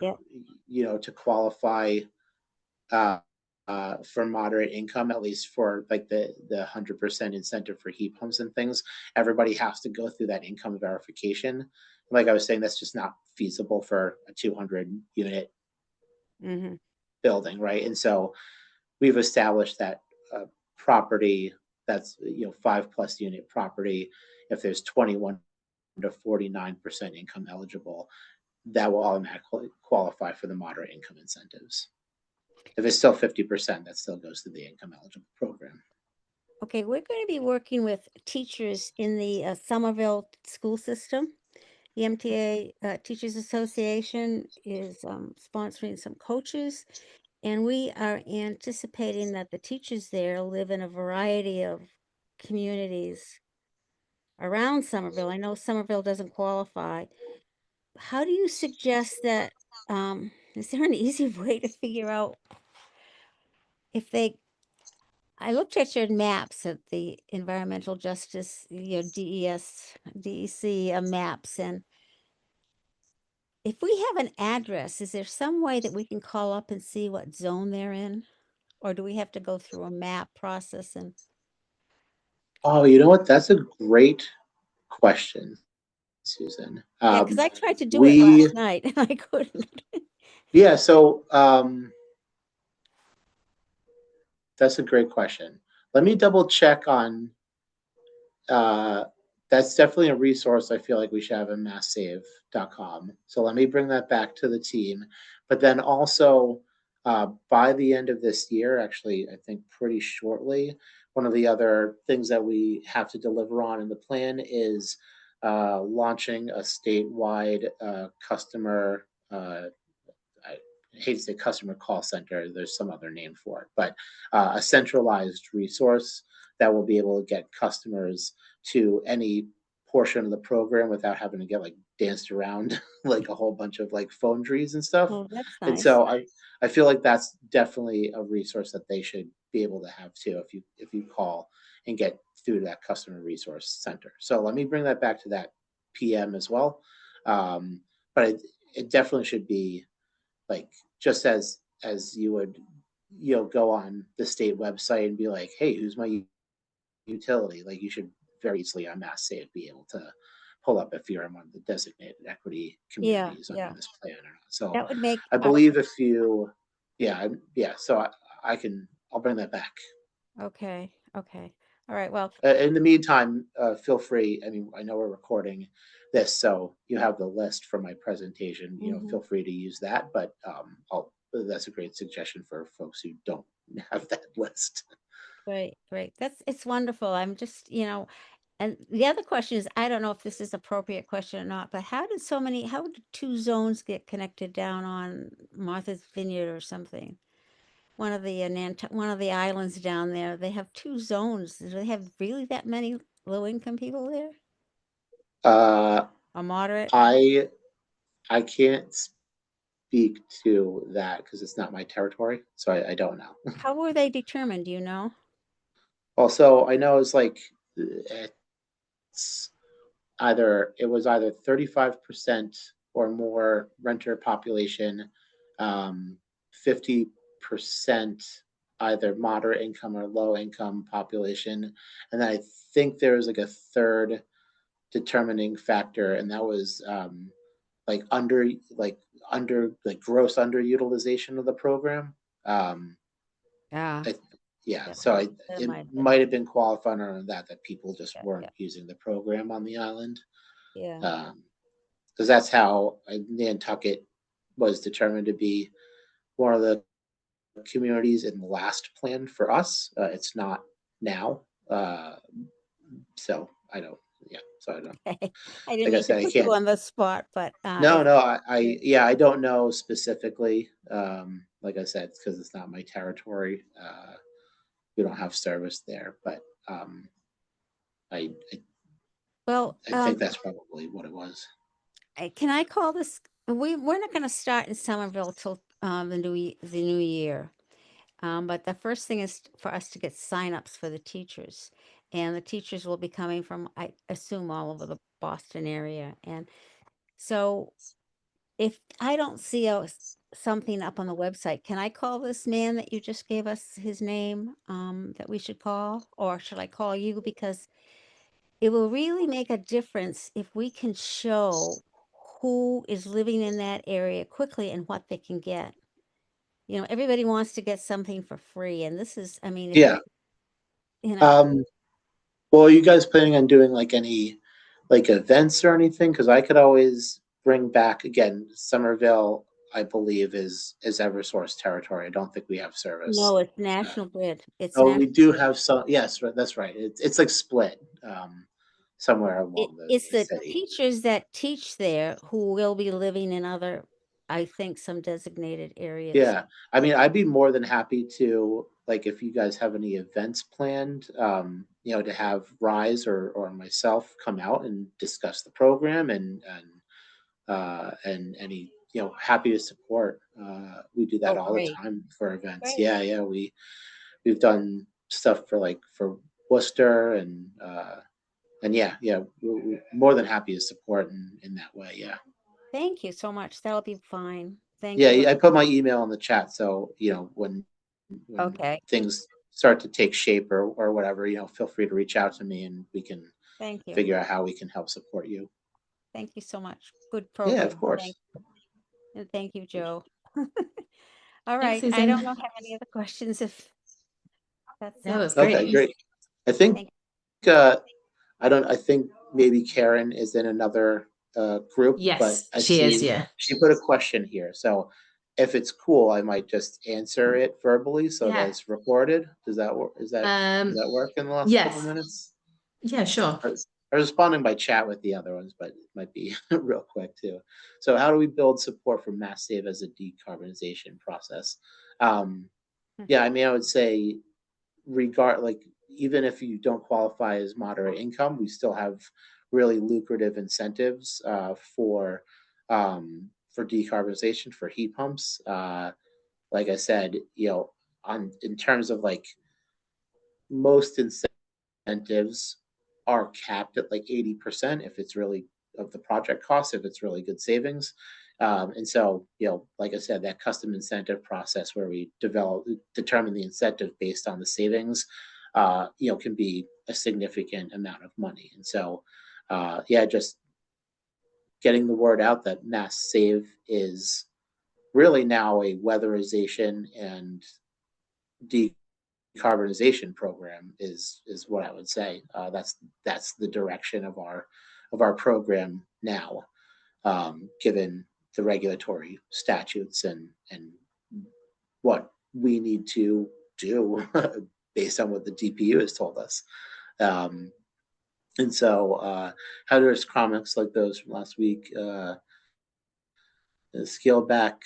qualify for moderate income, at least for like the 100% incentive for heat pumps and things, everybody has to go through that income verification. Like I was saying, that's just not feasible for a 200 unit building, right? And so we've established that property that's 5+ unit property, if there's 21 to 49% income eligible, that will automatically qualify for the moderate income incentives. If it's still 50%, that still goes to the income eligible program. Okay, we're going to be working with teachers in the Somerville school system. The MTA Teachers Association is sponsoring some coaches, and we are anticipating that the teachers there live in a variety of communities around Somerville. I know Somerville doesn't qualify. How do you suggest that? Is there an easy way to figure out if they? I looked at your maps at the Environmental Justice, DEC maps, and if we have an address, is there some way that we can call up and see what zone they're in? Or do we have to go through a map process? And Oh, you know what? That's a great question, Susan. yeah, because I tried to do it last night and I couldn't. Yeah, so that's a great question. Let me double check on that's definitely a resource I feel like we should have in masssave.com. So let me bring that back to the team. But then also by the end of this year, actually, I think pretty shortly, one of the other things that we have to deliver on in the plan is launching a statewide customer, I hate to say customer call center, there's some other name for it, but a centralized resource that will be able to get customers to any portion of the program without having to get like danced around like a whole bunch of like phone trees and stuff. Oh, that's And nice. so I feel like that's definitely a resource that they should be able to have too if you call and get through to that customer resource center. So let me bring that back to that PM as well. But it definitely should be like just as you would go on the state website and be like, hey, who's my utility? Like you should very easily on MassSave be able to pull up if you're in one of the designated equity communities under this plan or not. So That would make I believe if you so I'll bring that back. okay. All right. Well, In the meantime, feel free. I mean, I know we're recording this, so you have the list for my presentation. Feel free to use that. But that's a great suggestion for folks who don't have that list. great. It's wonderful. I'm just, and the other question is, I don't know if this is appropriate question or not, but how did 2 zones get connected down on Martha's Vineyard or something? One of the islands down there, they have 2 zones. Do they have really that many low income people there? Or moderate? I can't speak to that because it's not my territory, so I don't know. How were they determined? Do you know? Also, I know it's like it's it was either 35% or more renter population, 50% either moderate income or low income population, and then I think there was like a third determining factor, and that was under gross underutilization of the program. Yeah. So That might have it been. might have been qualifying on that people just Yeah, weren't using the program on the island. Yeah. Because that's how Nantucket was determined to be one of the communities in the last plan for us. It's not now. So I don't. Yeah. So I don't. Okay. I didn't Like I mean to said, I put you can't. on the spot, but No, if- no. I don't know specifically. Like I said, because it's not my territory. We don't have service there, but I well, think that's probably what it was. can I call this? We're not going to start in Somerville till the new year. But the first thing is for us to get signups for the teachers, and the teachers will be coming from, I assume, all over the Boston area. And so, if I don't see something up on the website, can I call this man that you just gave us his name? That we should call, or should I call you? Because it will really make a difference if we can show who is living in that area quickly and what they can get. Everybody wants to get something for free, and this is, I mean, if Yeah. Well, are you guys planning on doing like any like events or anything? Because I could always bring back again. Somerville, I believe, is EverSource territory. I don't think we have service. No, it's National Grid. It's we do have some. Yes, that's right. It's like split somewhere along It's the city. teachers that teach there who will be living in other, I think, some designated areas. Yeah, I mean, I'd be more than happy to, like, if you guys have any events planned, to have Rise or myself come out and discuss the program and any, happy to support. We do that all great. the time for events. Great. Yeah, we've done stuff for Worcester and we're more than happy to support in that way. Yeah. Thank you so much. That'll be fine. Thank Yeah, you. I put my email in the chat, so when Okay. things start to take shape or whatever, feel free to reach out to me and we can Thank you. figure out how we can help support you. Thank you so much. Good program. Yeah, of course. And thank you, Joe. All right. Thanks, I Susan. don't have any other questions. If that's That was Okay, great. great. I think Thank I think maybe Karen is in another group, Yes, but I she is, see yeah. she put a question here. So if it's cool, I might just answer it verbally so that Yeah. it's recorded. Does that work? Does that work in the last couple Yes. minutes? Yeah, sure. I was responding by chat with the other ones, but it might be real quick too. So how do we build support for Mass Save as a decarbonization process? Yeah, I mean, I would say even if you don't qualify as moderate income, we still have really lucrative incentives for decarbonization for heat pumps. Like I said, in terms of like most incentives are capped at like 80% if it's really of the project cost, if it's really good savings. And so, like I said, that custom incentive process where we determine the incentive based on the savings, can be a significant amount of money. And so, just getting the word out that Mass Save is really now a weatherization and decarbonization program is what I would say. That's the direction of our program now, given the regulatory statutes and what we need to do based on what the DPU has told us. And so, how does comments like those from last week scale back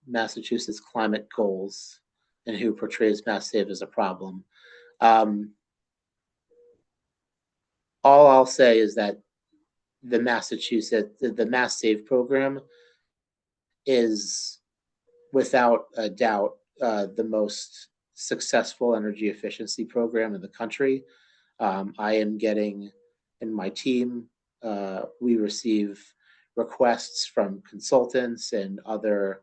Massachusetts climate goals and who portrays Mass Save as a problem? All I'll say is that the Mass Save program is without a doubt the most successful energy efficiency program in the country. I am getting, in my team, we receive requests from consultants and other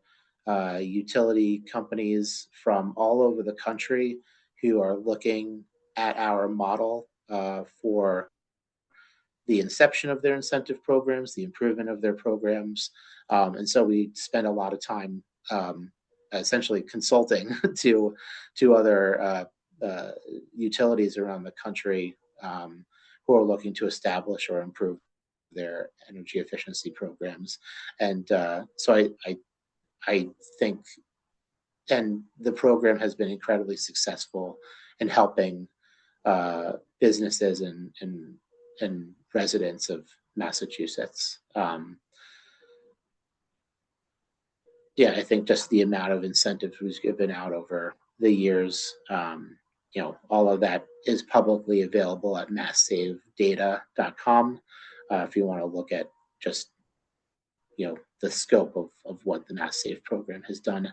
utility companies from all over the country who are looking at our model for the inception of their incentive programs, the improvement of their programs. And so we spend a lot of time essentially consulting to other utilities around the country who are looking to establish or improve their energy efficiency programs. And so I think, and the program has been incredibly successful in helping businesses and residents of Massachusetts. I think just the amount of incentives we've given out over the years, all of that is publicly available at masssavedata.com if you want to look at just, the scope of what the Mass Save program has done.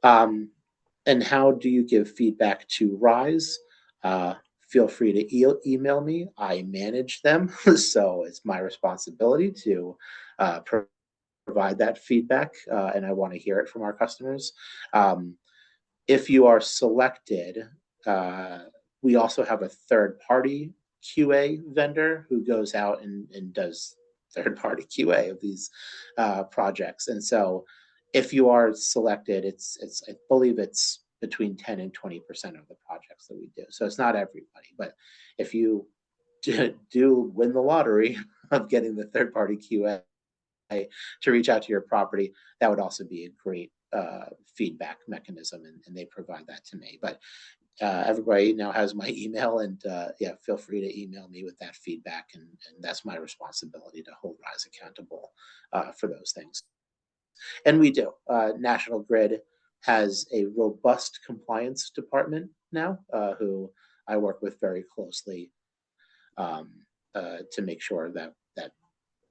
And how do you give feedback to Rise? Feel free to email me. I manage them, so it's my responsibility to provide that feedback, and I want to hear it from our customers. If you are selected, we also have a third-party QA vendor who goes out and does third-party QA of these projects. And so if you are selected, I believe it's between 10 and 20% of the projects that we do. So it's not everybody, but if you do win the lottery of getting the third-party QA to reach out to your property, that would also be a great feedback mechanism, and they provide that to me. But everybody now has my email, and feel free to email me with that feedback, and that's my responsibility to hold Rise accountable for those things. And we do. National Grid has a robust compliance department now, who I work with very closely to make sure that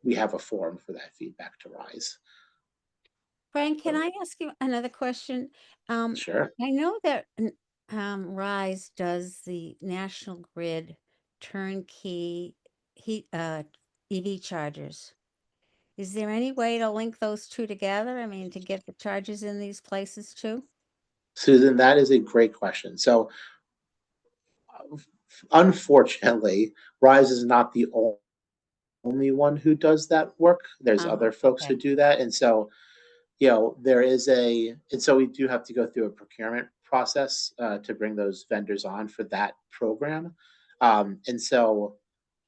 we have a forum for that feedback to Rise. Frank, can I ask you another question? Sure. I know that Rise does the National Grid turnkey heat EV chargers. Is there any way to link those two together? I mean, to get the chargers in these places too? Susan, that is a great question. So, unfortunately, Rise is not the only one who does that work. There's other folks who do that. And so, so we do have to go through a procurement process to bring those vendors on for that program. And so,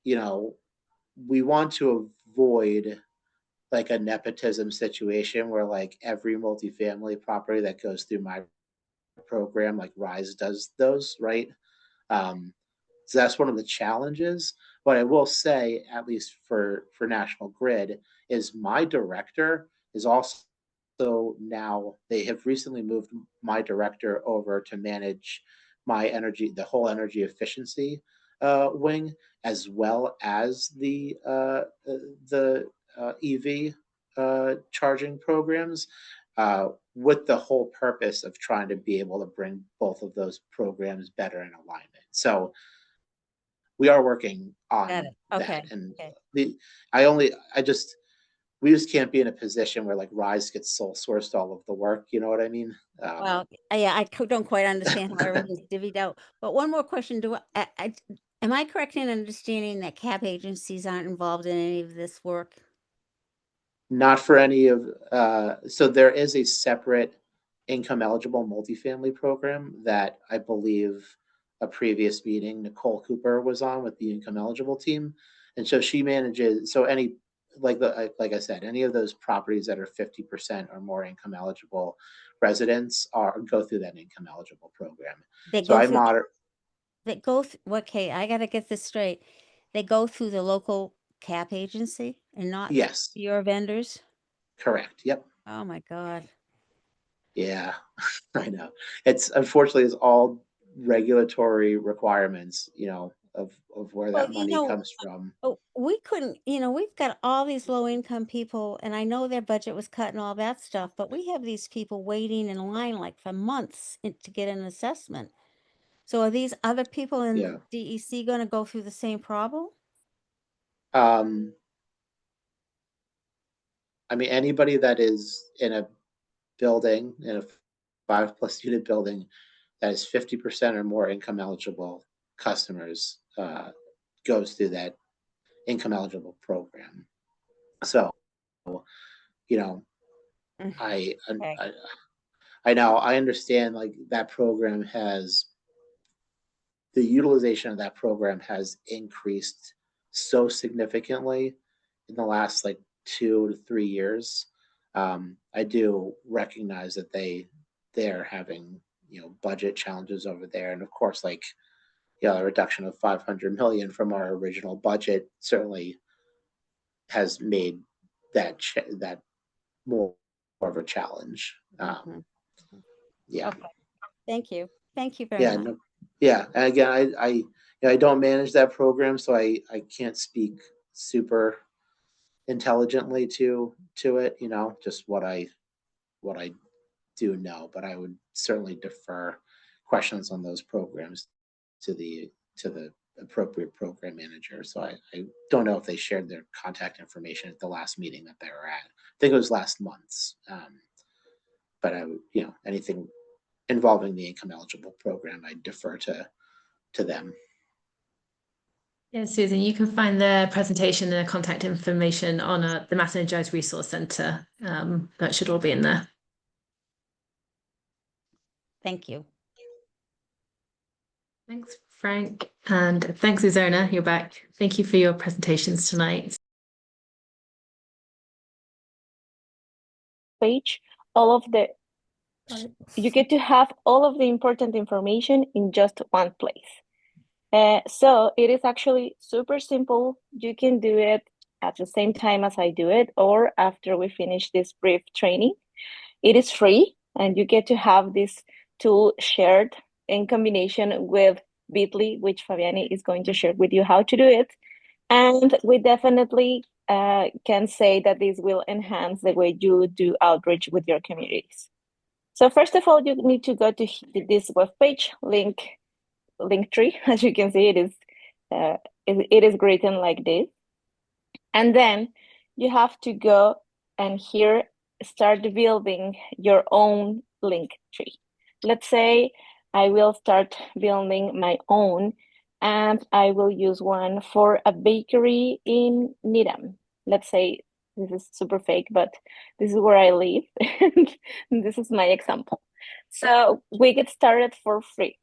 we want to avoid like a nepotism situation where like every multifamily property that goes through my program, like Rise does those, right? So that's one of the challenges. But I will say, at least for National Grid, is my director is also now they have recently moved my director over to manage my energy, the whole energy efficiency wing, as well as the EV charging programs, with the whole purpose of trying to be able to bring both of those programs better in alignment. So we are working Got on it. Okay. that, and Okay. we just can't be in a position where like Rise gets sole sourced all of the work. You know what I mean? Well, yeah, don't quite understand how everything's divvied out. But one more question: am I correct in understanding that cap agencies aren't involved in any of this work? Not for any of, so there is a separate income eligible multifamily program that I believe a previous meeting, Nicole Cooper was on with the income eligible team. And so she manages, so any, like I said, any of those properties that are 50% or more income eligible residents go through that income eligible program. They So go I through. monitor, Okay, I gotta get this straight. They go through the local cap agency and not through yes, your vendors? correct. Yep. Oh my God. Yeah, I know. It's unfortunately it's all regulatory requirements, of where Well, that money comes from. oh, we couldn't, we've got all these low income people, and I know their budget was cut and all that stuff, but we have these people waiting in line like for months to get an assessment. So are these other people in Yeah. DEC going to go through the same problem? Um, I mean, anybody that is in a building, in a 5+ unit building that is 50% or more income eligible customers, goes through that income eligible program. So, you know, I, Okay. I know, I understand like that program has the utilization of that program has increased so significantly in the last like 2 to 3 years. I do recognize that they're having budget challenges over there, and of course, like a reduction of 500 million from our original budget certainly has made that more of a challenge. Mhm. Yeah. Okay. Thank you. Thank you very Yeah, much. no, yeah. And again, I don't manage that program, so I can't speak super intelligently to it. Just what I do know. But I would certainly defer questions on those programs to the appropriate program manager. So I don't know if they shared their contact information at the last meeting that they were at. I think it was last month's. But I would, anything involving the income eligible program, I defer to them. Yeah, Susan, you can find the presentation and the contact information on the MassEnergize Resource Centre. That should all be in there. Thank you. Thanks, Frank. And thanks, Uzona. You're back. Thank you for your presentations tonight. Page, all of the you get to have all of the important information in just one place. So it is actually super simple. You can do it at the same time as I do it, or after we finish this brief training. It is free, and you get to have this tool shared in combination with Bitly, which Fabiani is going to share with you how to do it. And we definitely can say that this will enhance the way you do outreach with your communities. So first of all, you need to go to this webpage, Linktree. As you can see, it is written like this. And then you have to go and here start building your own link tree. Let's say I will start building my own, and I will use one for a bakery in Needham. Let's say this is super fake, but this is where I live, and this is my example. So we get started for free.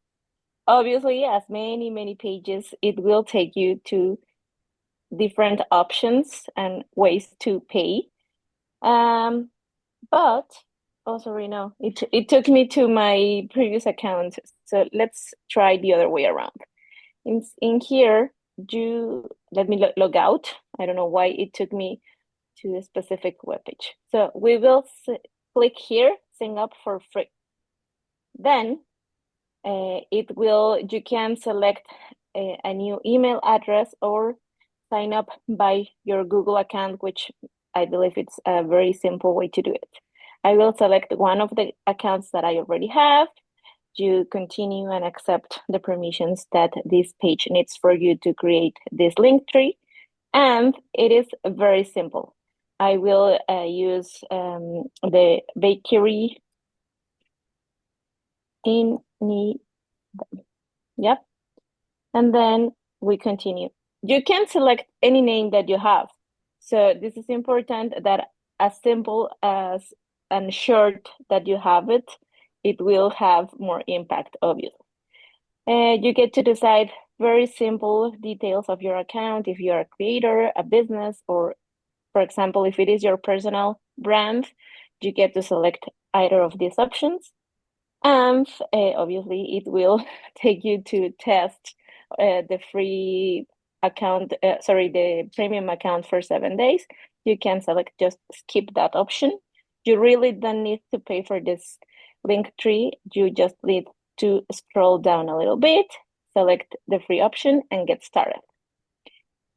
Obviously, as many pages, it will take you to different options and ways to pay. But oh, sorry, no, it took me to my previous account. So let's try the other way around. In here, let me log out. I don't know why it took me to a specific webpage. So we will click here, sign up for free. Then you can select a new email address or sign up by your Google account, which I believe it's a very simple way to do it. I will select one of the accounts that I already have. You continue and accept the permissions that this page needs for you to create this link tree. And it is very simple. I will use the bakery in yep. And then we continue. You can select any name that you have. So this is important that as simple as and short that you have it, it will have more impact, obviously. You get to decide very simple details of your account. If you're a creator, a business, or for example, if it is your personal brand, you get to select either of these options. And obviously it will take you to test the free account, the premium account for 7 days. You can select just skip that option. You really don't need to pay for this link tree. You just need to scroll down a little bit, select the free option and get started.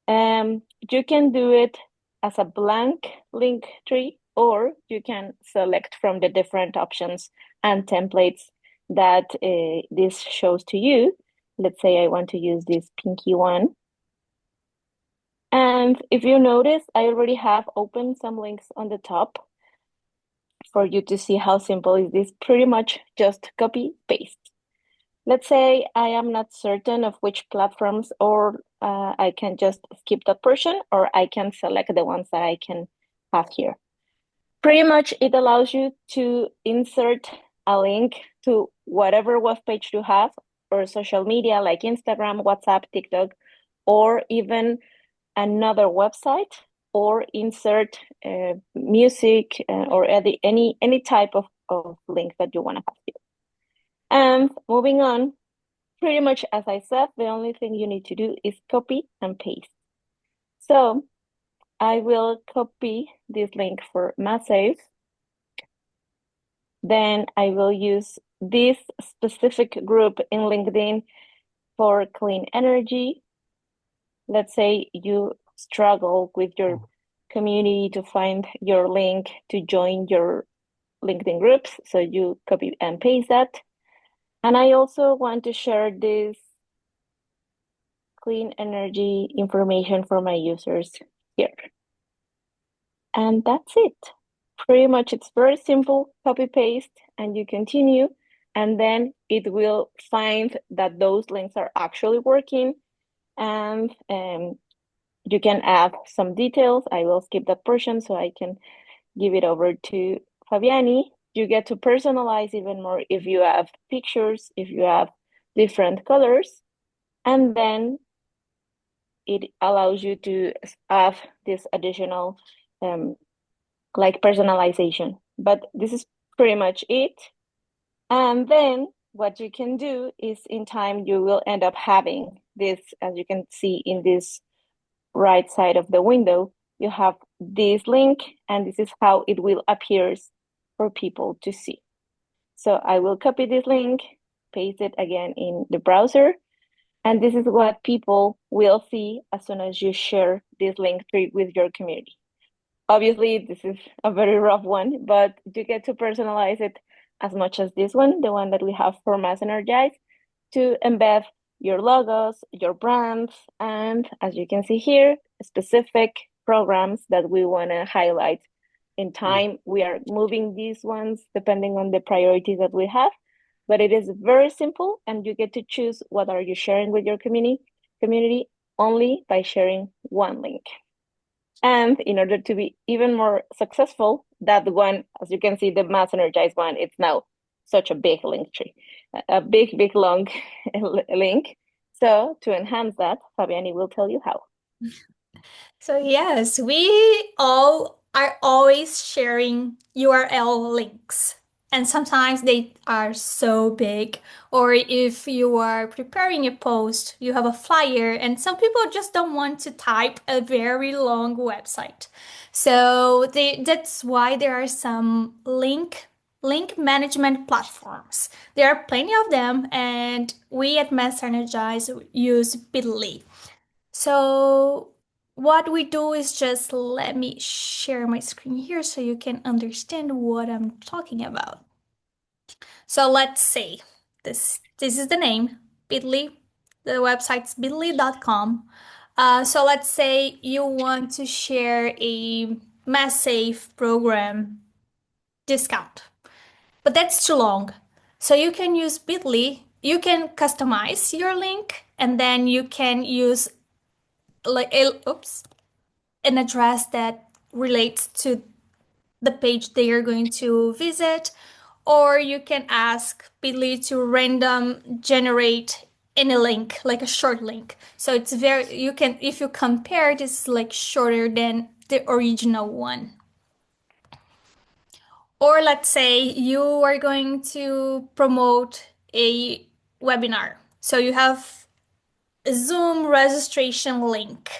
You can do it as a blank link tree, or you can select from the different options and templates that this shows to you. Let's say I want to use this pinky one. And if you notice, I already have opened some links on the top for you to see how simple is this. Pretty much just copy, paste. Let's say I am not certain of which platforms, or I can just skip that portion, or I can select the ones that I can have here. Pretty much it allows you to insert a link to whatever web page you have, or social media like Instagram, WhatsApp, TikTok, or even another website, or insert music or any type of link that you want to have here. And moving on, pretty much as I said, the only thing you need to do is copy and paste. So I will copy this link for MassSave. Then I will use this specific group in LinkedIn for clean energy. Let's say you struggle with your community to find your link to join your LinkedIn groups. So you copy and paste that. And I also want to share this clean energy information for my users here. And that's it. Pretty much it's very simple, copy paste, and you continue, and then it will find that those links are actually working, and you can add some details. I will skip that portion so I can give it over to Fabiani. You get to personalize even more if you have pictures, if you have different colors, and then it allows you to add this additional like personalization. But this is pretty much it. And then what you can do is in time, you will end up having this, as you can see in this right side of the window, you have this link, and this is how it will appear for people to see. So I will copy this link, paste it again in the browser, and this is what people will see as soon as you share this link tree with your community. Obviously, this is a very rough one, but you get to personalize it as much as this one, the one that we have for MassEnergize, to embed your logos, your brands, and as you can see here, specific programs that we want to highlight. In time, we are moving these ones depending on the priorities that we have, but it is very simple, and you get to choose what are you sharing with your community only by sharing one link. And in order to be even more successful, that one, as you can see, the MassEnergize one, it's now such a big link tree, a big, long link. So to enhance that, Fabiani will tell you how. So yes, we all are always sharing URL links. And sometimes they are so big. Or if you are preparing a post, you have a flyer, and some people just don't want to type a very long website. So that's why there are some link management platforms. There are plenty of them, and we at MassEnergize use Bitly. So what we do is just let me share my screen here so you can understand what I'm talking about. So let's say this is the name, Bitly. The website's bitly.com. So let's say you want to share a MassSafe program discount, but that's too long. So you can use Bitly. You can customize your link, and then you can use an address that relates to the page they are going to visit, or you can ask Bitly to random generate any link, like a short link. So it's you can, if you compare, this is like shorter than the original one. Or let's say you are going to promote a webinar. So you have a Zoom registration link.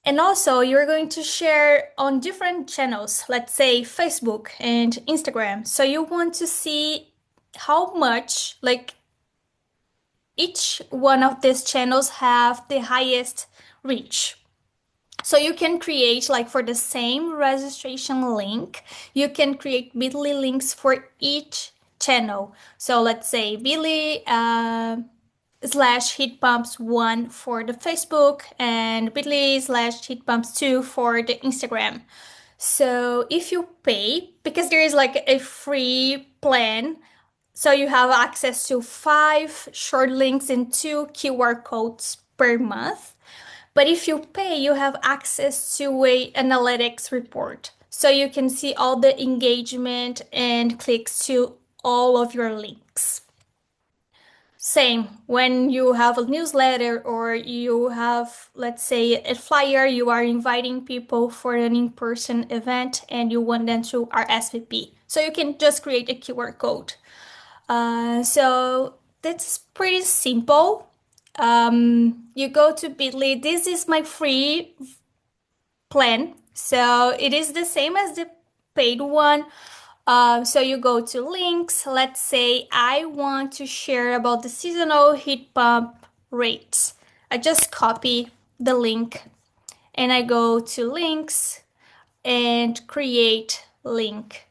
And also, you're going to share on different channels, let's say Facebook and Instagram. So you want to see how much, like, each one of these channels have the highest reach. So you can create, like, for the same registration link, you can create Bitly links for each channel. So let's say Bitly slash heat pumps 1 for the Facebook and Bitly slash heat pumps 2 for the Instagram. So if you pay, because there is like a free plan, so you have access to 5 short links and 2 QR codes per month. But if you pay, you have access to a analytics report. So you can see all the engagement and clicks to all of your links. Same when you have a newsletter or you have, let's say, a flyer, you are inviting people for an in-person event and you want them to RSVP. So you can just create a QR code. So that's pretty simple. You go to Bitly. This is my free plan. So it is the same as the paid one. So you go to links. Let's say I want to share about the seasonal heat pump rates. I just copy the link and I go to links and create link.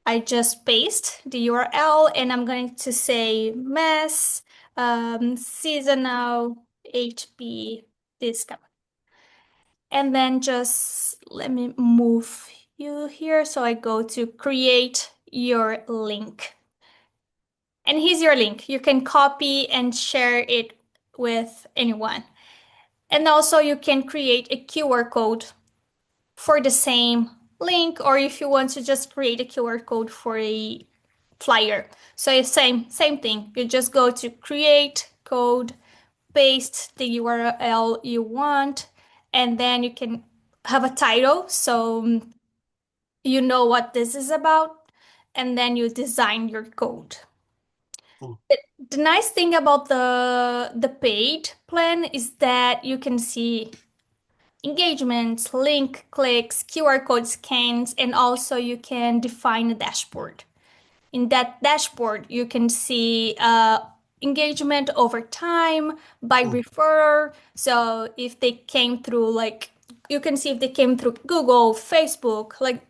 I just paste the URL and I'm going to say mass seasonal HP discount. And then just let me move you here. So I go to create your link. And here's your link. You can copy and share it with anyone. And also you can create a QR code for the same link, or if you want to just create a QR code for a flyer. So it's same thing. You just go to create code, paste the URL you want, and then you can have a title so you know what this is about, and then you design your code. The nice thing about the paid plan is that you can see engagements, link clicks, QR code scans, and also you can define a dashboard. In that dashboard, you can see engagement over time by referrer. So if they came through, like, you can see if they came through Google, Facebook, like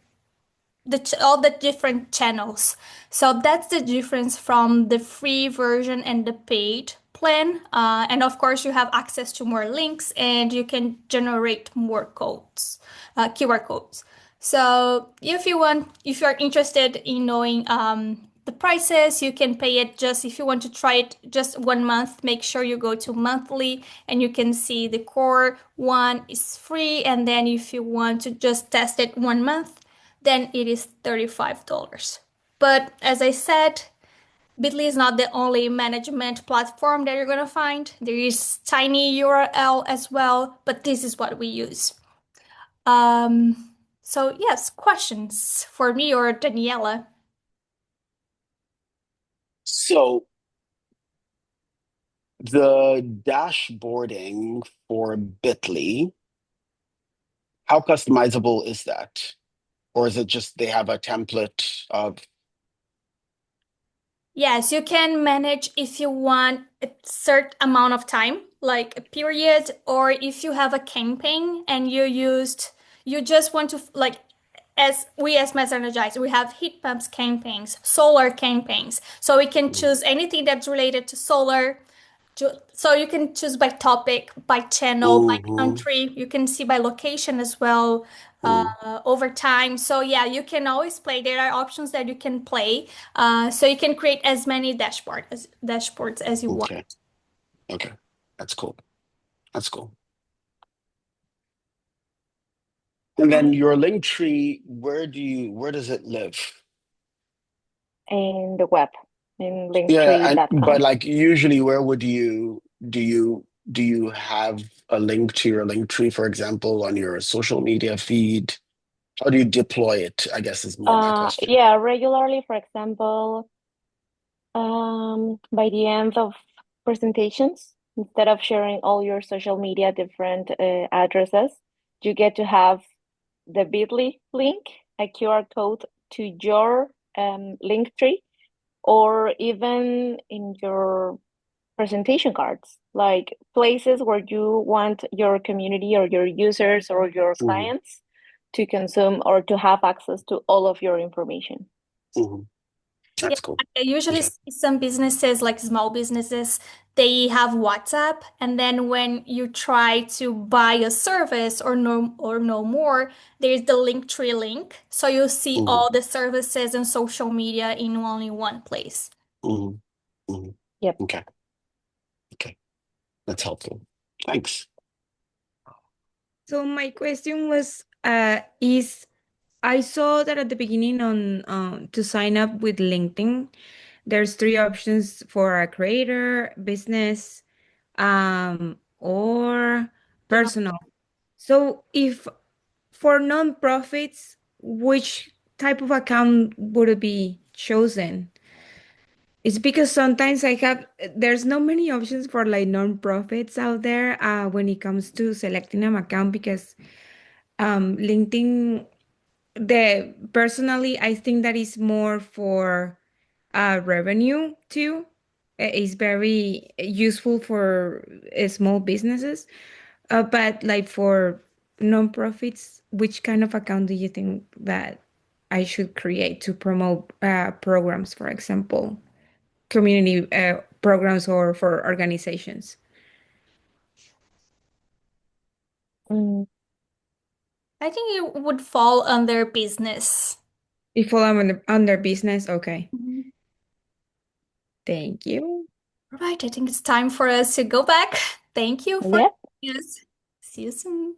all the different channels. So that's the difference from the free version and the paid plan. And of course, you have access to more links and you can generate more codes, QR codes. So if you're interested in knowing the prices, you can pay it just, if you want to try it just 1 month, make sure you go to monthly and you can see the core one is free. And then if you want to just test it 1 month, then it is $35. But as I said, Bitly is not the only management platform that you're going to find. There is Tiny URL as well, but this is what we use. So yes, questions for me or Daniela. So the dashboarding for Bitly, how customizable is that? Or is it just they have a template of Yes, you can manage if you want a certain amount of time, like a period, or if you have a campaign and you just want to like as we as MassEnergize, we have heat pumps campaigns, solar campaigns. So we can choose anything that's related to solar. So you can choose by topic, by channel, by Mhm, country. You can see by location as well, mhm. over time. So yeah, you can always play. There are options that you can play. So you can create as many dashboards as you want. Okay. Okay. That's cool. That's cool. And then your link tree, where does it live? in the web in Yeah, but linktree.com. like usually where would do you have a link to your link tree, for example, on your social media feed? How do you deploy it? I guess is more my question. Yeah, regularly, for example, by the end of presentations, instead of sharing all your social media different addresses, you get to have the bit.ly link, a QR code to your link tree, or even in your presentation cards, like places where you want your community or your users or your Mhm, clients to consume or to have access to all of your information. mhm. Yeah, That's cool. I usually Okay. see some businesses, like small businesses, they have WhatsApp, and then when you try to buy a service or know more, there's the Linktree link, so you'll see Mhm, all the services and social media in only one place. mhm, mhm. Yep. Okay. Okay. That's helpful. Thanks. So my question was, is I saw that at the beginning on to sign up with LinkedIn, there's three options for a creator, business, or personal. So if for nonprofits, which type of account would it be chosen? It's because sometimes there's not many options for like nonprofits out there when it comes to selecting an account because LinkedIn, the personally, I think that is more for revenue too. It's very useful for small businesses. But like for nonprofits, which kind of account do you think that I should create to promote programs, for example, community programs or for organizations? Mm, I think it would fall under business. If I'm under business, okay. Mhm. Thank you. Right, I think it's time for us to go back. Thank you for yep. joining us. See you soon.